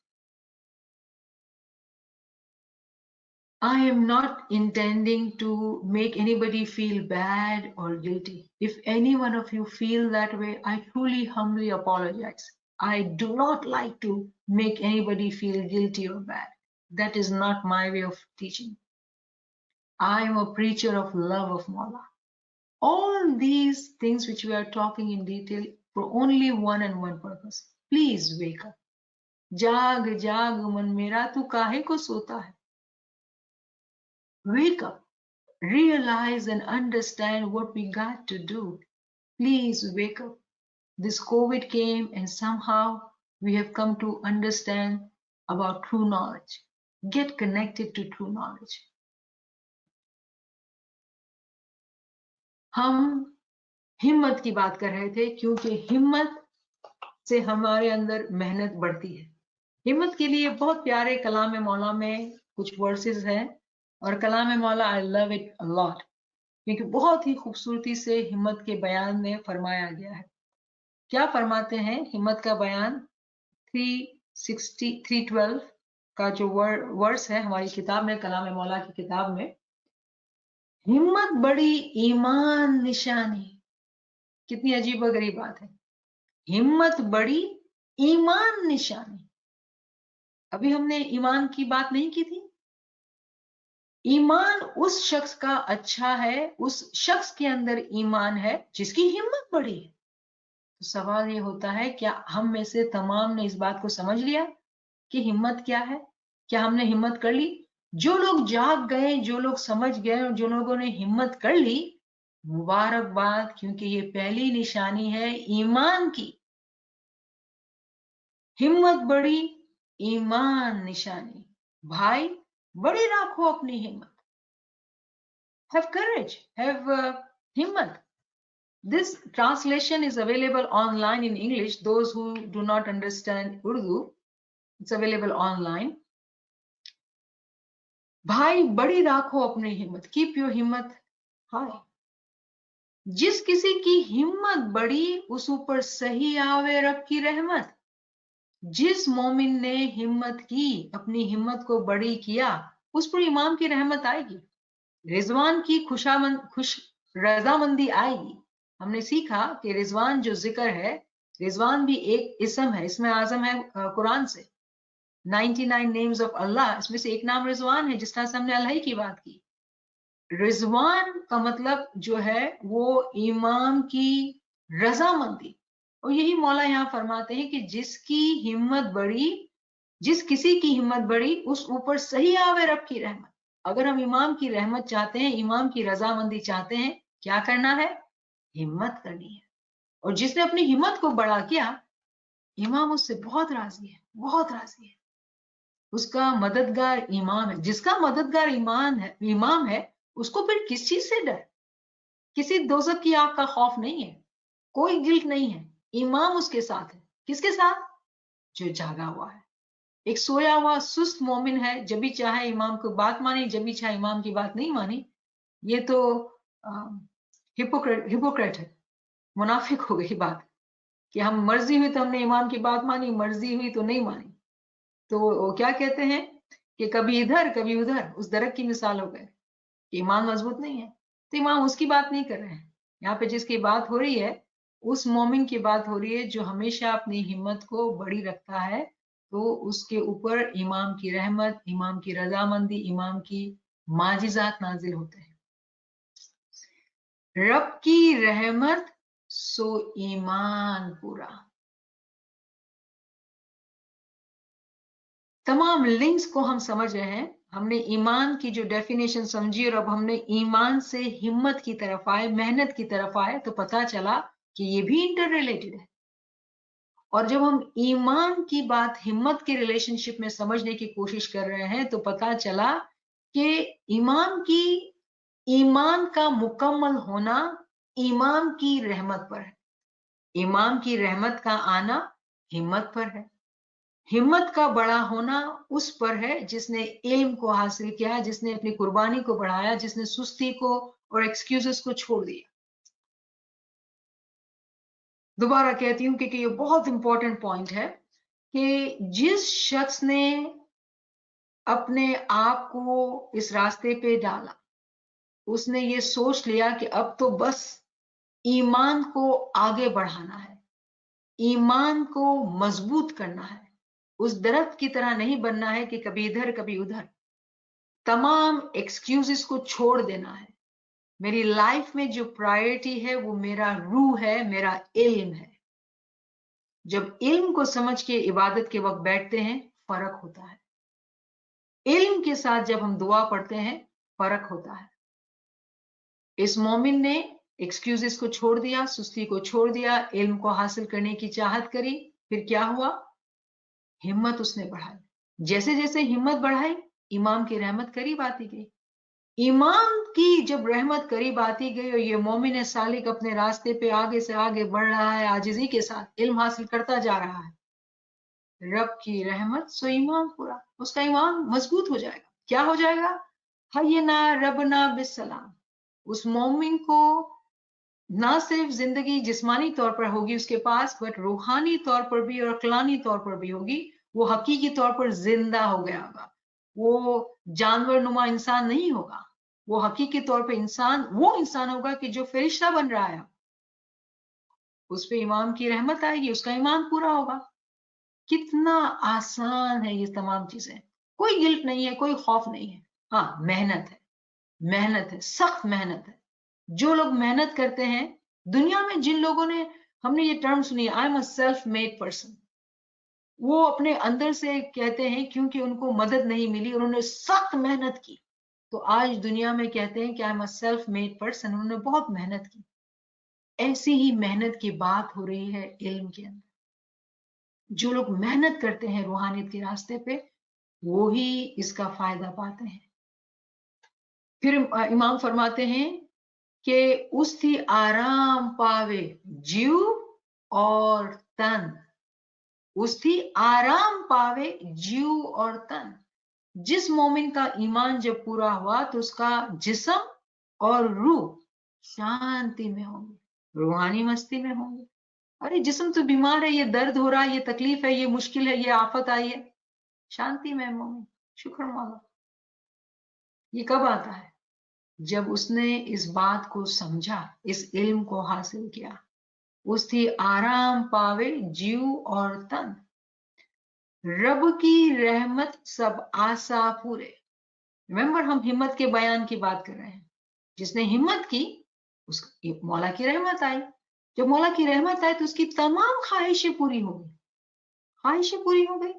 I am not intending to make anybody feel bad or guilty. If any one of you feel that way, I truly humbly apologize. I do not like to make anybody feel guilty or bad. That is not my way of teaching. I am a preacher of love of Mawla. All these things which we are talking in detail for only one and one purpose. Please wake up. जाग जाग मन मेरा तू काहे को सोता है? Wake up. Realize and understand what we got to do. Please wake up. This COVID came and somehow we have come to understand about true knowledge. Get connected to true knowledge. हम हिम्मत की बात कर रहे थे, क्योंकि हिम्मत से हमारे अंदर मेहनत बढ़ती है। हिम्मत के लिए बहुत प्यारे कलाम मौला में कुछ वर्सेस हैं, और कलाम मौला I love it a lot, क्योंकि बहुत ही खूबसूरती से हिम्मत के बयान में फरमाया गया है। क्या फरमाते हैं? हिम्मत का बयान 312 का जो वर्स है हमारी किताब में, कलाम मौला की किताब में, हिम्मत बड़ी ईमान निशानी। कितनी अजीब और गरीब बात है, हिम्मत बड़ी ईमान निशानी। अभी हमने ईमान की बात नहीं की थी। ईमान उस शख्स का अच्छा है, उस शख्स के अंदर ईमान है जिसकी हिम्मत बड़ी है। तो सवाल ये होता है, क्या हम में से तमाम ने इस बात को समझ लिया कि हिम्मत क्या है? क्या हमने हिम्मत कर ली? जो लोग जाग गए, जो लोग समझ गए और जो लोगों ने हिम्मत कर ली, मुबारकबाद, क्योंकि ये पहली निशानी है ईमान की। हिम्मत बड़ी ईमान निशानी। भाई, बड़ी रखो अपनी हिम्मत। Have courage, have himmat. This translation is available online in English. Those who do not understand Urdu, it's available online. भाई, बड़ी रखो अपनी हिम्मत, keep your हिम्मत high. जिस किसी की हिम्मत बड़ी, उस ऊपर सही आवे रब की रहमत। जिस मोमिन ने हिम्मत की, अपनी हिम्मत को बड़ी किया, उस पर इमाम की रहमत आएगी, रिजवान की खुश रजामंदी आएगी। हमने सीखा कि रिजवान जो जिक्र है, रिजवान भी एक इसम है, इसमें आजम है कुरान से। 99 नेम्स ऑफ अल्लाह, इसमें से एक नाम रिजवान है, जिस तरह से हमने अल्लाह की बात की। रिजवान का मतलब जो है वो इमाम की रजामंदी। और यही मौला यहाँ फरमाते हैं कि जिसकी हिम्मत बड़ी, जिस किसी की हिम्मत बड़ी, उस ऊपर सही आवे रब की रहमत। अगर हम इमाम की रहमत चाहते हैं, इमाम की रजामंदी चाहते हैं, क्या करना है? हिम्मत करनी है। और जिसने अपनी हिम्मत को बड़ा किया, इमाम उससे बहुत राजी है, बहुत राजी है। उसका मददगार इमाम है। जिसका मददगार इमाम है, उसको फिर किस चीज से डर? किसी दोजख की आग का खौफ नहीं है, कोई गिल्ट नहीं है। इमाम उसके साथ है। किसके साथ? जो जागा हुआ है। एक सोया हुआ सुस्त मोमिन है, जब भी चाहे इमाम को बात मानी, जब भी चाहे इमाम की बात नहीं मानी, ये तो हिपोक्रेट है, मुनाफिक हो गई बात, कि हम मर्जी हुई तो हमने इमाम की बात मानी, मर्जी हुई तो नहीं मानी। तो वो क्या कहते हैं कि कभी इधर कभी उधर, उस दरख्त की मिसाल हो गए। ईमान मजबूत नहीं है, तो इमाम उसकी बात नहीं कर रहे हैं। यहाँ पे जिसकी बात हो रही है, उस मोमिन की बात हो रही है जो हमेशा अपनी हिम्मत को बड़ी रखता है। तो उसके ऊपर इमाम की रहमत, इमाम की रजामंदी, इमाम की माजिजात नाजिल होते हैं। रब की रहमत सो ईमान पूरा। तमाम लिंक्स को हम समझ रहे हैं। हमने ईमान की जो डेफिनेशन समझी और अब हमने ईमान से हिम्मत की तरफ आए, मेहनत की तरफ आए, तो पता चला कि ये भी इंटर रिलेटेड है। और जब हम ईमान की बात हिम्मत के रिलेशनशिप में समझने की कोशिश कर रहे हैं तो पता चला कि ईमान का मुकम्मल होना ईमान की रहमत पर है। ईमान की रहमत का आना हिम्मत पर है। हिम्मत का बड़ा होना उस पर है जिसने इल्म को हासिल किया, जिसने अपनी कुर्बानी को बढ़ाया, जिसने सुस्ती को और एक्सक्यूजेस को छोड़ दिया। दोबारा कहती हूं क्योंकि ये बहुत इंपॉर्टेंट पॉइंट है कि जिस शख्स ने अपने आप को इस रास्ते पे डाला, उसने ये सोच लिया कि अब तो बस ईमान को आगे बढ़ाना है, ईमान को मजबूत करना है, उस दरख्त की तरह नहीं बनना है कि कभी इधर कभी उधर, तमाम एक्सक्यूजेस को छोड़ देना है। मेरी लाइफ में जो प्रायोरिटी है वो मेरा रूह है, मेरा इल्म है। जब इल्म को समझ के इबादत के वक्त बैठते हैं फर्क होता है। इल्म के साथ जब हम दुआ पढ़ते हैं फर्क होता है। इस मोमिन ने एक्सक्यूजेस को छोड़ दिया, सुस्ती को छोड़ दिया, इल्म को हासिल करने की चाहत करी। फिर क्या हुआ? हिम्मत उसने बढ़ाई। जैसे जैसे हिम्मत बढ़ाई इमाम की रहमत करीब आती गई। इमाम की जब रहमत करीब आती गई और ये मोमिन सालिक अपने रास्ते पे आगे से आगे बढ़ रहा है, आजिजी के साथ इल्म हासिल करता जा रहा है, रब की रहमत सो ईमान पूरा, उसका ईमान मजबूत हो जाएगा। क्या हो जाएगा? हय्यना रबना बिस्सलाम। उस मोमिन को ना सिर्फ जिंदगी जिस्मानी तौर पर होगी उसके पास, बट रूहानी तौर पर भी और अक्लानी तौर पर भी होगी। वो हकीकी तौर पर जिंदा हो गया होगा। वो जानवर नुमा इंसान नहीं होगा, वो हकीकी तौर पर इंसान, वो इंसान होगा कि जो फरिश्ता बन रहा है। उस पे इमाम की रहमत आएगी, उसका ईमान पूरा होगा। कितना आसान है ये तमाम चीजें। कोई गिल्ट नहीं है, कोई खौफ नहीं है। हाँ, मेहनत है, मेहनत है, सख्त मेहनत है। जो लोग मेहनत करते हैं, दुनिया में जिन लोगों ने, हमने ये टर्म सुनी, I am a self made person, वो अपने अंदर से कहते हैं क्योंकि उनको मदद नहीं मिली, उन्होंने सख्त मेहनत की, तो आज दुनिया में कहते हैं कि I am a self made person, उन्होंने बहुत मेहनत की। ऐसी ही मेहनत की बात हो रही है इल्म के अंदर। जो लोग मेहनत करते हैं रूहानियत के रास्ते पे, वो ही इसका फायदा पाते हैं। फिर इमाम फरमाते हैं कि उसकी आराम पावे जीव और तन, उसकी आराम पावे जीव और तन। जिस मोमिन का ईमान जब पूरा हुआ तो उसका जिस्म और रूह शांति में होंगे, रूहानी मस्ती में होंगे। अरे जिस्म तो बीमार है, ये दर्द हो रहा है, ये तकलीफ है, ये मुश्किल है, ये आफत आई है, शांति में मोमिन, शुक्र माला। ये कब आता है? जब उसने इस बात को समझा, इस इल्म को हासिल किया। उसकी आराम पावे जीव और तन, रब की रहमत सब आसा पूरे। रिमेंबर, हम हिम्मत के बयान की बात कर रहे हैं। जिसने हिम्मत की उसकी मौला की रहमत आई। जब मौला की रहमत आई तो उसकी तमाम ख्वाहिशें पूरी हो गई। ख्वाहिशें पूरी हो गई।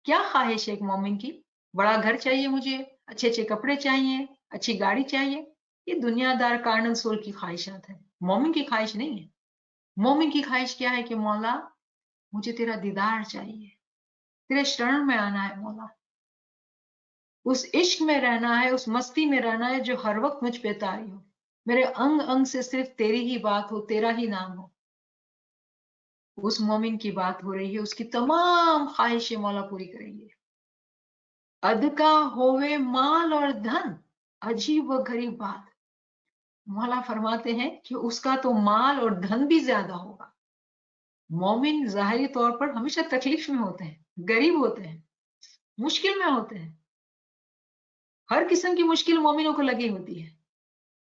क्या ख्वाहिश है एक मोमिन की? बड़ा घर चाहिए मुझे, अच्छे अच्छे कपड़े चाहिए, अच्छी गाड़ी चाहिए, ये दुनियादार कार्नल सोल की ख्वाहिशात है, मोमिन की ख्वाहिश नहीं है। मोमिन की ख्वाहिश क्या है कि मौला मुझे तेरा दीदार चाहिए, तेरे शरण में आना है मौला, उस इश्क में रहना है, उस मस्ती में रहना है जो हर वक्त मुझ पे तारी हो, मेरे अंग अंग से सिर्फ तेरी ही बात हो, तेरा ही नाम हो। उस मोमिन की बात हो रही है, उसकी तमाम ख्वाहिशें मौला पूरी करेंगे। अदका होवे माल और धन, अजीब व गरीब बात। मौला फरमाते हैं कि उसका तो माल और धन भी ज्यादा होगा। मोमिन जाहिरी तौर पर हमेशा तकलीफ में होते हैं, गरीब होते हैं, मुश्किल में होते हैं। हर किस्म की मुश्किल मोमिनों को लगी होती है,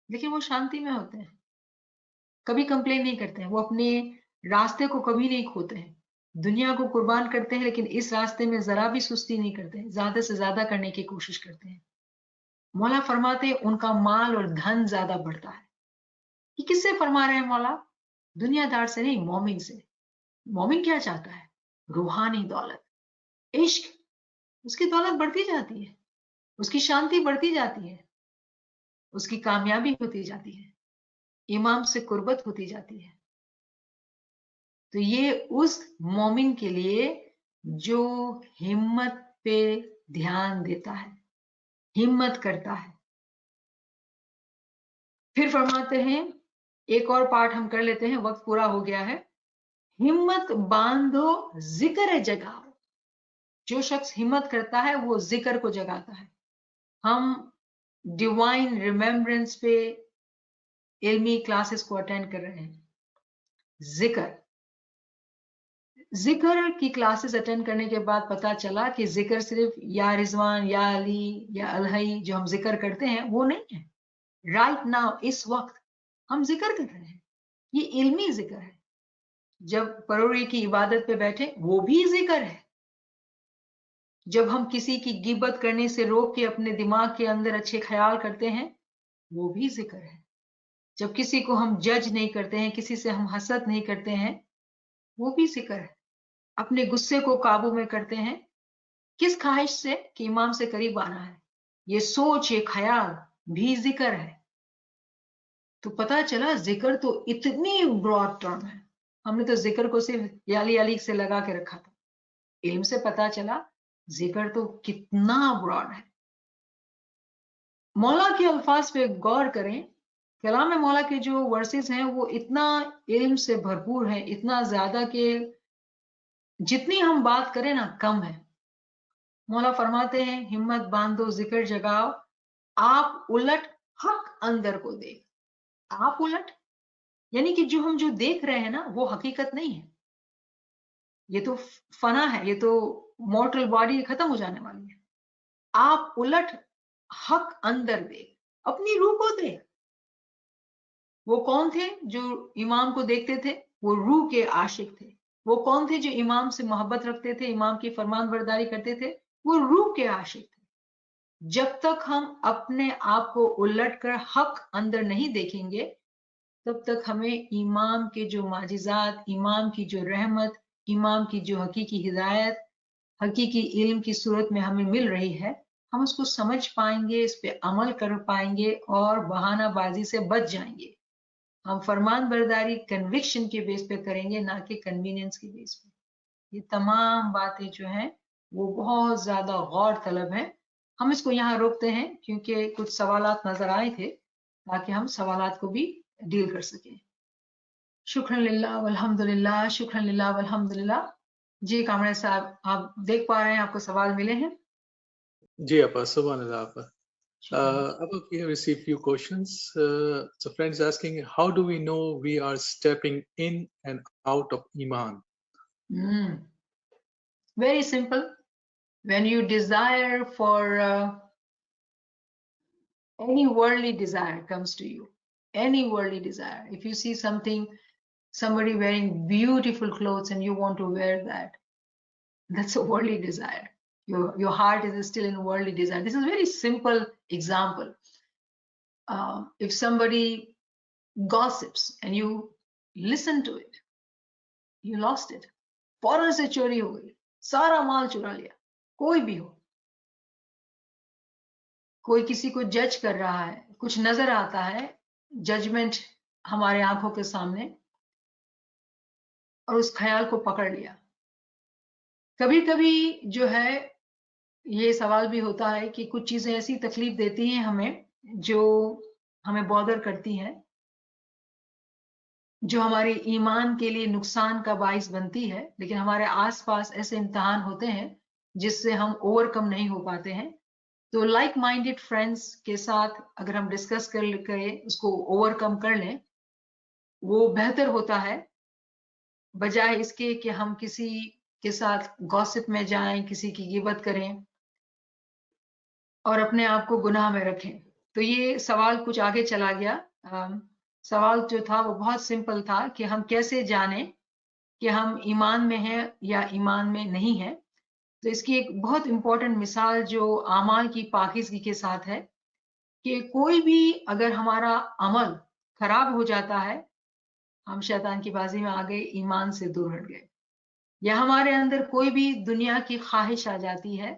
लेकिन वो शांति में होते हैं, कभी कंप्लेन नहीं करते हैं, वो अपने रास्ते को कभी नहीं खोते हैं, दुनिया को कुर्बान करते हैं, लेकिन इस रास्ते में जरा भी सुस्ती नहीं करते हैं, ज्यादा से ज्यादा करने की कोशिश करते हैं। मौला फरमाते हैं उनका माल और धन ज्यादा बढ़ता है। ये किससे फरमा रहे हैं मौला? दुनियादार से नहीं, मोमिन से। मोमिन क्या चाहता है? रूहानी दौलत, इश्क, उसकी दौलत बढ़ती जाती है। उसकी शांति बढ़ती जाती है, उसकी कामयाबी होती जाती है, इमाम से कुर्बत होती जाती है। तो ये उस मोमिन के लिए जो हिम्मत पे ध्यान देता है, हिम्मत करता है। फिर फरमाते हैं, एक और पार्ट हम कर लेते हैं, वक्त पूरा हो गया है। हिम्मत बांधो जिक्र जगाओ। जो शख्स हिम्मत करता है वो जिक्र को जगाता है। हम डिवाइन रिमेम्बरेंस पे इल्मी क्लासेस को अटेंड कर रहे हैं। जिक्र की क्लासेस अटेंड करने के बाद पता चला कि जिक्र सिर्फ या रिजवान या अली या अलहई जो हम जिक्र करते हैं वो नहीं है। राइट नाउ, इस वक्त हम जिक्र कर रहे हैं, ये इल्मी जिक्र है। जब परोरी की इबादत पे बैठे वो भी जिक्र है। जब हम किसी की गिबत करने से रोक के अपने दिमाग के अंदर अच्छे ख्याल करते हैं वो भी जिक्र है। जब किसी को हम जज नहीं करते हैं, किसी से हम हसद नहीं करते हैं, वो भी जिक्र है। अपने गुस्से को काबू में करते हैं, किस ख्वाहिश से कि इमाम से करीब आना है, ये सोच, ये ख्याल भी जिक्र है। तो पता चला जिक्र तो इतनी ब्रॉड टर्म है। हमने तो जिक्र को सिर्फ याली याली से लगा के रखा था। इल्म से पता चला जिक्र तो कितना ब्रॉड है। मौला के अल्फाज पे गौर करें, कलाम मौला के जो वर्सेस हैं वो इतना इल्म से भरपूर है, इतना ज्यादा कि जितनी हम बात करें ना कम है। मौला फरमाते हैं, हिम्मत बांधो जिक्र जगाओ, आप उलट हक अंदर को देख। आप उलट यानी कि जो देख रहे हैं ना वो हकीकत नहीं है, ये तो फना है, ये तो मॉर्टल बॉडी खत्म हो जाने वाली है। आप उलट हक अंदर देख, अपनी रूह को देख। वो कौन थे जो इमाम को देखते थे? वो रूह के आशिक थे। वो कौन थे जो इमाम से मोहब्बत रखते थे, इमाम की फरमान बरदारी करते थे? वो रूह के आशिक थे। जब तक हम अपने आप को उलट कर हक अंदर नहीं देखेंगे तब तक हमें इमाम के जो माजिजात, इमाम की जो रहमत, इमाम की जो हकीकी हिदायत, हकीकी इल्म की सूरत में हमें मिल रही है, हम उसको समझ पाएंगे, इस पे अमल कर पाएंगे और बहानाबाजी से बच जाएंगे। हम फरमान बरदारी कन्विक्शन के बेस पे करेंगे, ना कि कन्वीनियंस के बेस पे। ये तमाम बातें जो हैं वो बहुत ज्यादा गौर तलब हैं। हम इसको यहाँ रोकते हैं क्योंकि कुछ सवालात नजर आए थे, ताकि हम सवालात को भी डील कर सकें। शुक्रन लिल्लाह वल्हम्दुलिल्लाह, शुक्रन लिल्लाह वल्हम्दुलिल्लाह। जी कामरे साहब, आप देख पा रहे हैं आपको सवाल मिले हैं? जी Appa, Subhanallah Appa. Appa, we have received few questions. So friends asking, how do we know we are stepping in and out of Iman? Very simple. When you desire for any worldly desire comes to you, any worldly desire, if you see somebody wearing beautiful clothes and you want to wear that, that's a worldly desire. Your heart is still in worldly desire. This is a very simple example. If somebody gossips and you listen to it, you lost it. फौरन से चोरी हो गई, सारा माल चुरा लिया। कोई भी हो, कोई किसी को जज कर रहा है, कुछ नजर आता है, जजमेंट हमारे आंखों के सामने, और उस ख्याल को पकड़ लिया। कभी कभी जो है ये सवाल भी होता है कि कुछ चीजें ऐसी तकलीफ देती हैं हमें, जो हमें बॉदर करती हैं, जो हमारे ईमान के लिए नुकसान का बाइस बनती है, लेकिन हमारे आसपास ऐसे इम्तिहान होते हैं जिससे हम ओवरकम नहीं हो पाते हैं। तो लाइक माइंडेड फ्रेंड्स के साथ अगर हम डिस्कस कर उसको ओवरकम कर लें, वो बेहतर होता है, बजाय इसके कि हम किसी के साथ गॉसिप में जाएं, किसी की गिबत करें और अपने आप को गुनाह में रखें। तो ये सवाल कुछ आगे चला गया। सवाल जो था वो बहुत सिंपल था कि हम कैसे जाने कि हम ईमान में हैं या ईमान में नहीं है। तो इसकी एक बहुत इंपॉर्टेंट मिसाल जो आमाल की पाकीज़गी के साथ है कि कोई भी अगर हमारा अमल खराब हो जाता है, हम शैतान की बाजी में आ गए, ईमान से दूर हट गए, या हमारे अंदर कोई भी दुनिया की ख्वाहिश आ जाती है,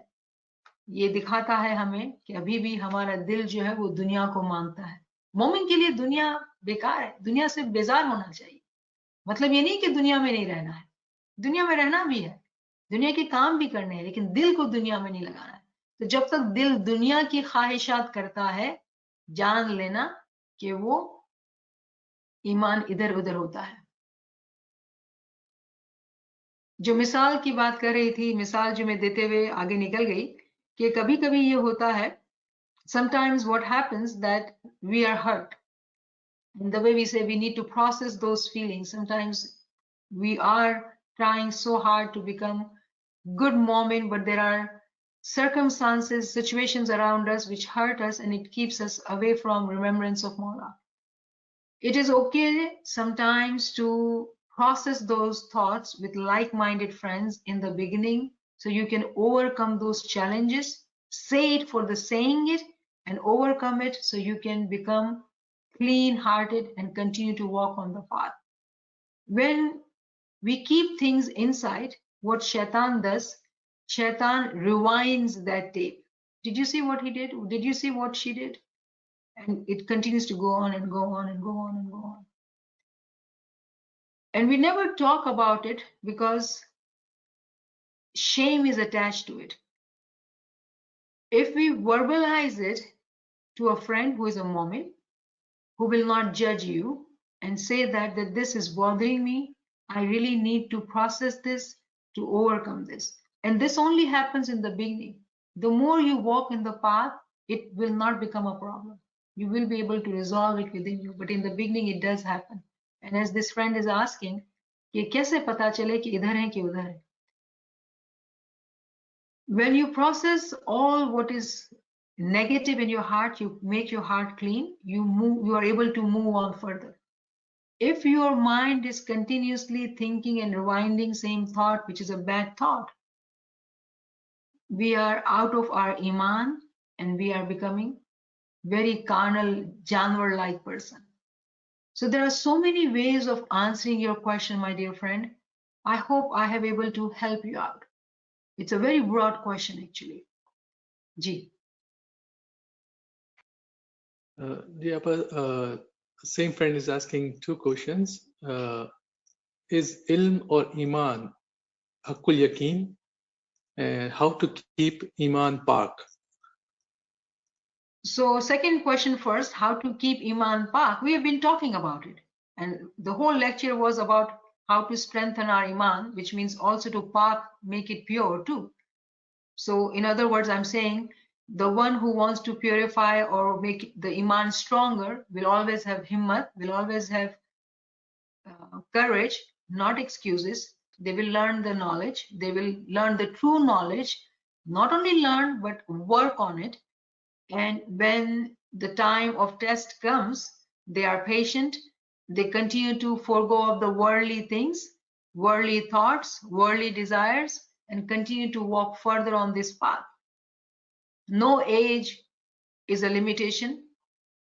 یہ دکھاتا ہے ہمیں کہ ابھی بھی ہمارا دل جو ہے وہ دنیا کو مانگتا ہے. مومن کے لیے دنیا بیکار ہے, دنیا سے بیزار ہونا چاہیے. مطلب یہ نہیں کہ دنیا میں نہیں رہنا ہے, دنیا میں رہنا بھی ہے, دنیا کے کام بھی کرنے ہیں, لیکن دل کو دنیا میں نہیں لگانا ہے. تو جب تک دل دنیا کی خواہشات کرتا ہے, جان لینا کہ وہ ایمان ادھر ادھر ہوتا ہے. جو مثال کی بات کر رہی تھی, مثال جو میں دیتے ہوئے آگے نکل گئی کہ کبھی کبھی یہ ہوتا ہے, sometimes what happens that we are hurt. And the way we say we need to process those feelings. Sometimes we are trying so hard to become good moment, but there are circumstances, situations around us which hurt us, and it keeps us away from remembrance of Mawla. It is okay sometimes to process those thoughts with like-minded friends in the beginning, so you can overcome those challenges. Say it for the saying it, and overcome it so you can become clean-hearted and continue to walk on the path. When we keep things inside, what Shaitan does, Shaitan rewinds that tape. Did you see what he did? Did you see what she did? And it continues to go on and go on and go on and go on. And we never talk about it because shame is attached to it. If we verbalize it to a friend who is a Mu'min, who will not judge you, and say that this is bothering me, I really need to process this to overcome this. And this only happens in the beginning. The more you walk in the path, it will not become a problem. You will be able to resolve it within you. But in the beginning, it does happen. And as this friend is asking, कि कैसे पता चले कि इधर है कि उधर है? When you process all what is negative in your heart, you make your heart clean, you are able to move on further. If your mind is continuously thinking and rewinding same thought, which is a bad thought, we are out of our iman and we are becoming very carnal, janwar-like person. So there are so many ways of answering your question, my dear friend. I hope I have able to help you out. It's a very broad question, actually. Ji. Same friend is asking two questions. Is ilm or iman haqqul yaqeen? And how to keep iman pak? So second question first, how to keep iman pak? We have been talking about it. And the whole lecture was about how to strengthen our iman, which means also to pak, make it pure too. So in other words, I'm saying the one who wants to purify or make the iman stronger will always have himmat, will always have courage, not excuses. They will learn the knowledge. They will learn the true knowledge, not only learn, but work on it. And when the time of test comes, they are patient. They continue to forego of the worldly things, worldly thoughts, worldly desires, and continue to walk further on this path. No age is a limitation.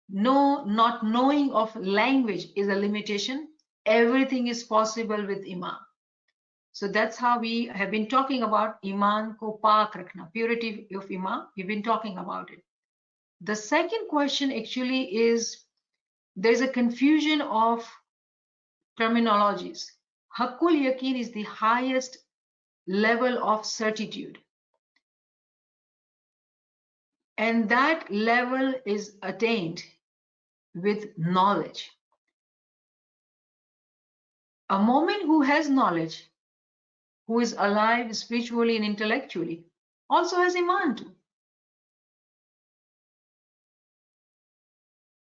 No, not knowing of language is a limitation. Everything is possible with Iman. So that's how we have been talking about Iman ko paak rakhna, purity of Iman. We've been talking about it. The second question actually is, there's a confusion of terminologies. Haqqul Yaqeen is the highest level of certitude. And that level is attained with knowledge. A moment who has knowledge, who is alive spiritually and intellectually, also has Iman too.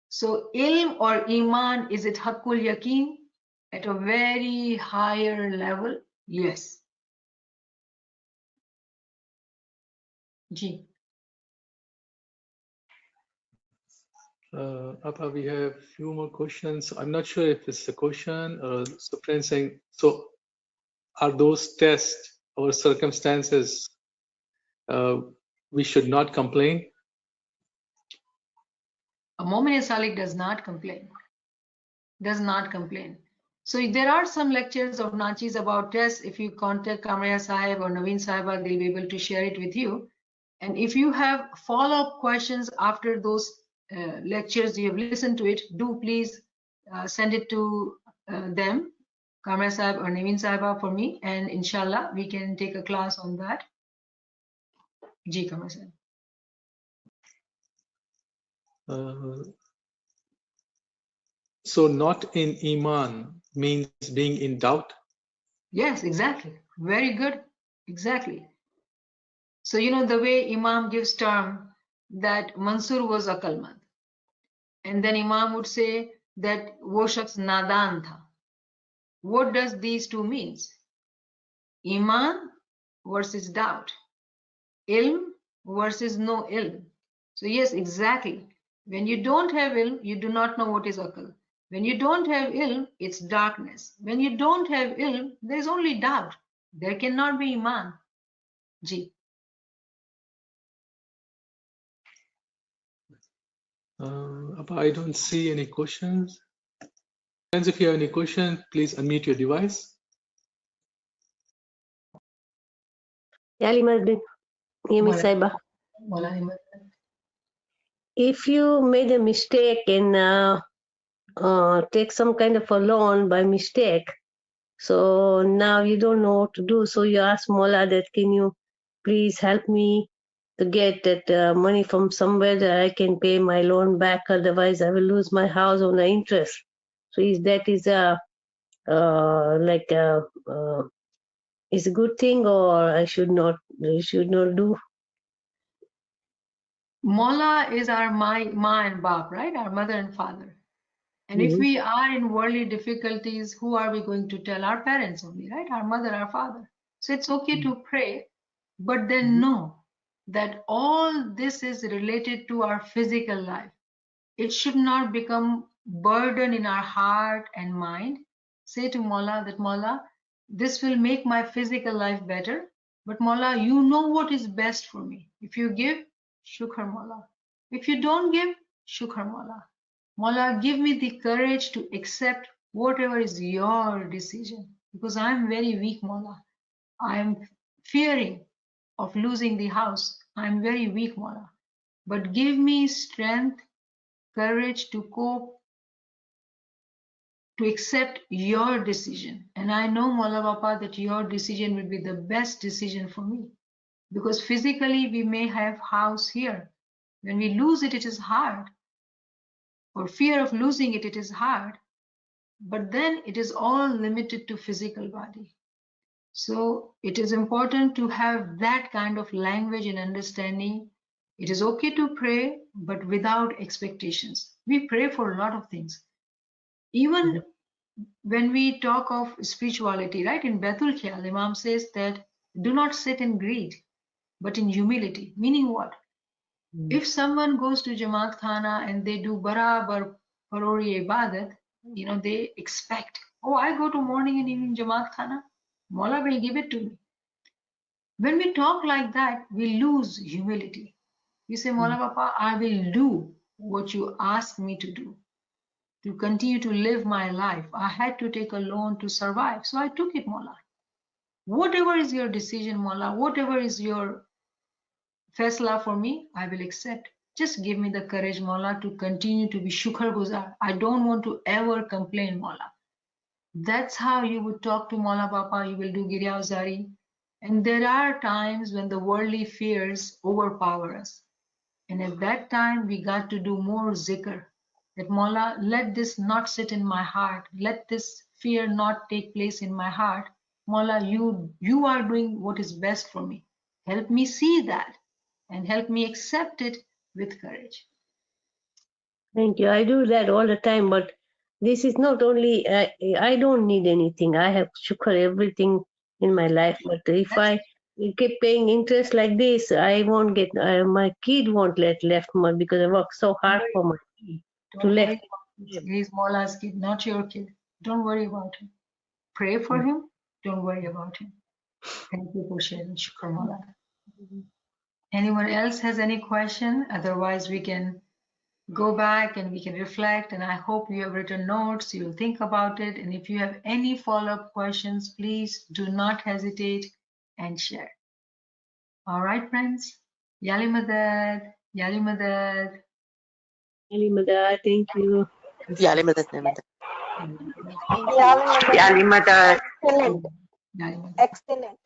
So ilm or iman, is it haqqul yaqeen at a very higher level? Yes. Ji. Appa, we have few more questions. I'm not sure if it's a question or a friend saying, so are those tests or circumstances we should not complain? A Mu'min Salik does not complain. Does not complain. So there are some lectures of Nachis about tests. If you contact Kamraya Sahib or Naveen Sahiba, they'll be able to share it with you. And if you have follow-up questions after those lectures, you have listened to it, do please send it to them, Kamra Sahib or Naveen Sahiba, for me, and inshallah we can take a class on that. Ji Kamra Sahib. So not in Iman means being in doubt? Yes, exactly. Very good. Exactly. So, you know, the way Imam gives term that Mansur was Aqalmand. And then Imam would say that wo shakhs nadan tha. What does these two means? Iman versus doubt. Ilm versus no ilm. So yes, exactly. When you don't have ilm, you do not know what is aql. When you don't have ilm, it's darkness. When you don't have ilm, there is only doubt. There cannot be iman. Ji. Abba, I don't see any questions. Friends, if you have any questions, please unmute your device. Yali Yemi Saiba. If you made a mistake and take some kind of a loan by mistake, so now you don't know what to do, so you ask Mola that can you please help me to get that money from somewhere that I can pay my loan back, otherwise I will lose my house on the interest. So is a is a good thing, or I should not do? Mola is our ma and Bap, right? Our mother and father. And if we are in worldly difficulties, who are we going to tell? Our parents only, right? Our mother, our father. So it's okay to pray, but then know that all this is related to our physical life. It should not become burden in our heart and mind. Say to Mola that Mola, this will make my physical life better, but Mola, you know what is best for me. If you give, Shukr Mola. If you don't give, Shukr Mola. Mola, give me the courage to accept whatever is your decision, because I am very weak, Mola. I am fearing of losing the house. I am very weak, Mola. But give me strength, courage to cope, to accept your decision. And I know, Mola Bapa, that your decision will be the best decision for me. Because physically we may have house here. When we lose it, it is hard. For fear of losing it, it is hard. But then it is all limited to physical body. So it is important to have that kind of language and understanding. It is okay to pray, but without expectations. We pray for a lot of things. Even when we talk of spirituality, right, in Baitul Khayal, Imam says that do not sit in greed, but in humility. Meaning what? If someone goes to Jamaat Khana and they do barabar parori ibadat, you know, they expect, oh, I go to morning and evening Jamaat Khana, Mola will give it to me. When we talk like that, we lose humility. We say, Mola Papa, I will do what you ask me to do, to continue to live my life. I had to take a loan to survive, so I took it, Mola. Whatever is your decision, Mola, whatever is your faisla for me, I will accept. Just give me the courage, Mola, to continue to be shukr guzar. I don't want to ever complain, Mola. That's how you would talk to Mola Papa. You will do Girya Uzari. And there are times when the worldly fears overpower us. And at that time, we got to do more zikr. That Mola, let this not sit in my heart. Let this fear not take place in my heart. Mola, you are doing what is best for me. Help me see that and help me accept it with courage. Thank you. I do that all the time, but this is not only, I don't need anything. I have shukr everything in my life. But if I keep paying interest like this, I won't get, my kid won't let left me because I work so hard for my kid to let. He's Mola's kid, not your kid. Don't worry about him. Pray for him. Don't worry about him. Thank you for sharing. Shukr Mola. Anyone else has any question? Otherwise, we can go back and we can reflect. And I hope you have written notes. You'll think about it. And if you have any follow-up questions, please do not hesitate and share. All right, friends. Yali Madad, Yali Madad. Ali Madad, thank you. Yali Madad, Madad. Yali Madad. Excellent. Yali Madad. Excellent.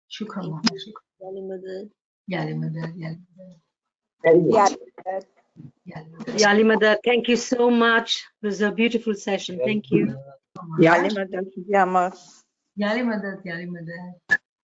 Shukran, Mama. Shukran. Ali Madad. Yali Madad, Yali Madad. Yeah. Yali Madad. Yali Madad, thank you so much. It was a beautiful session. Thank you. Yali Madad. Yama. Yali Madad, Yali Madad.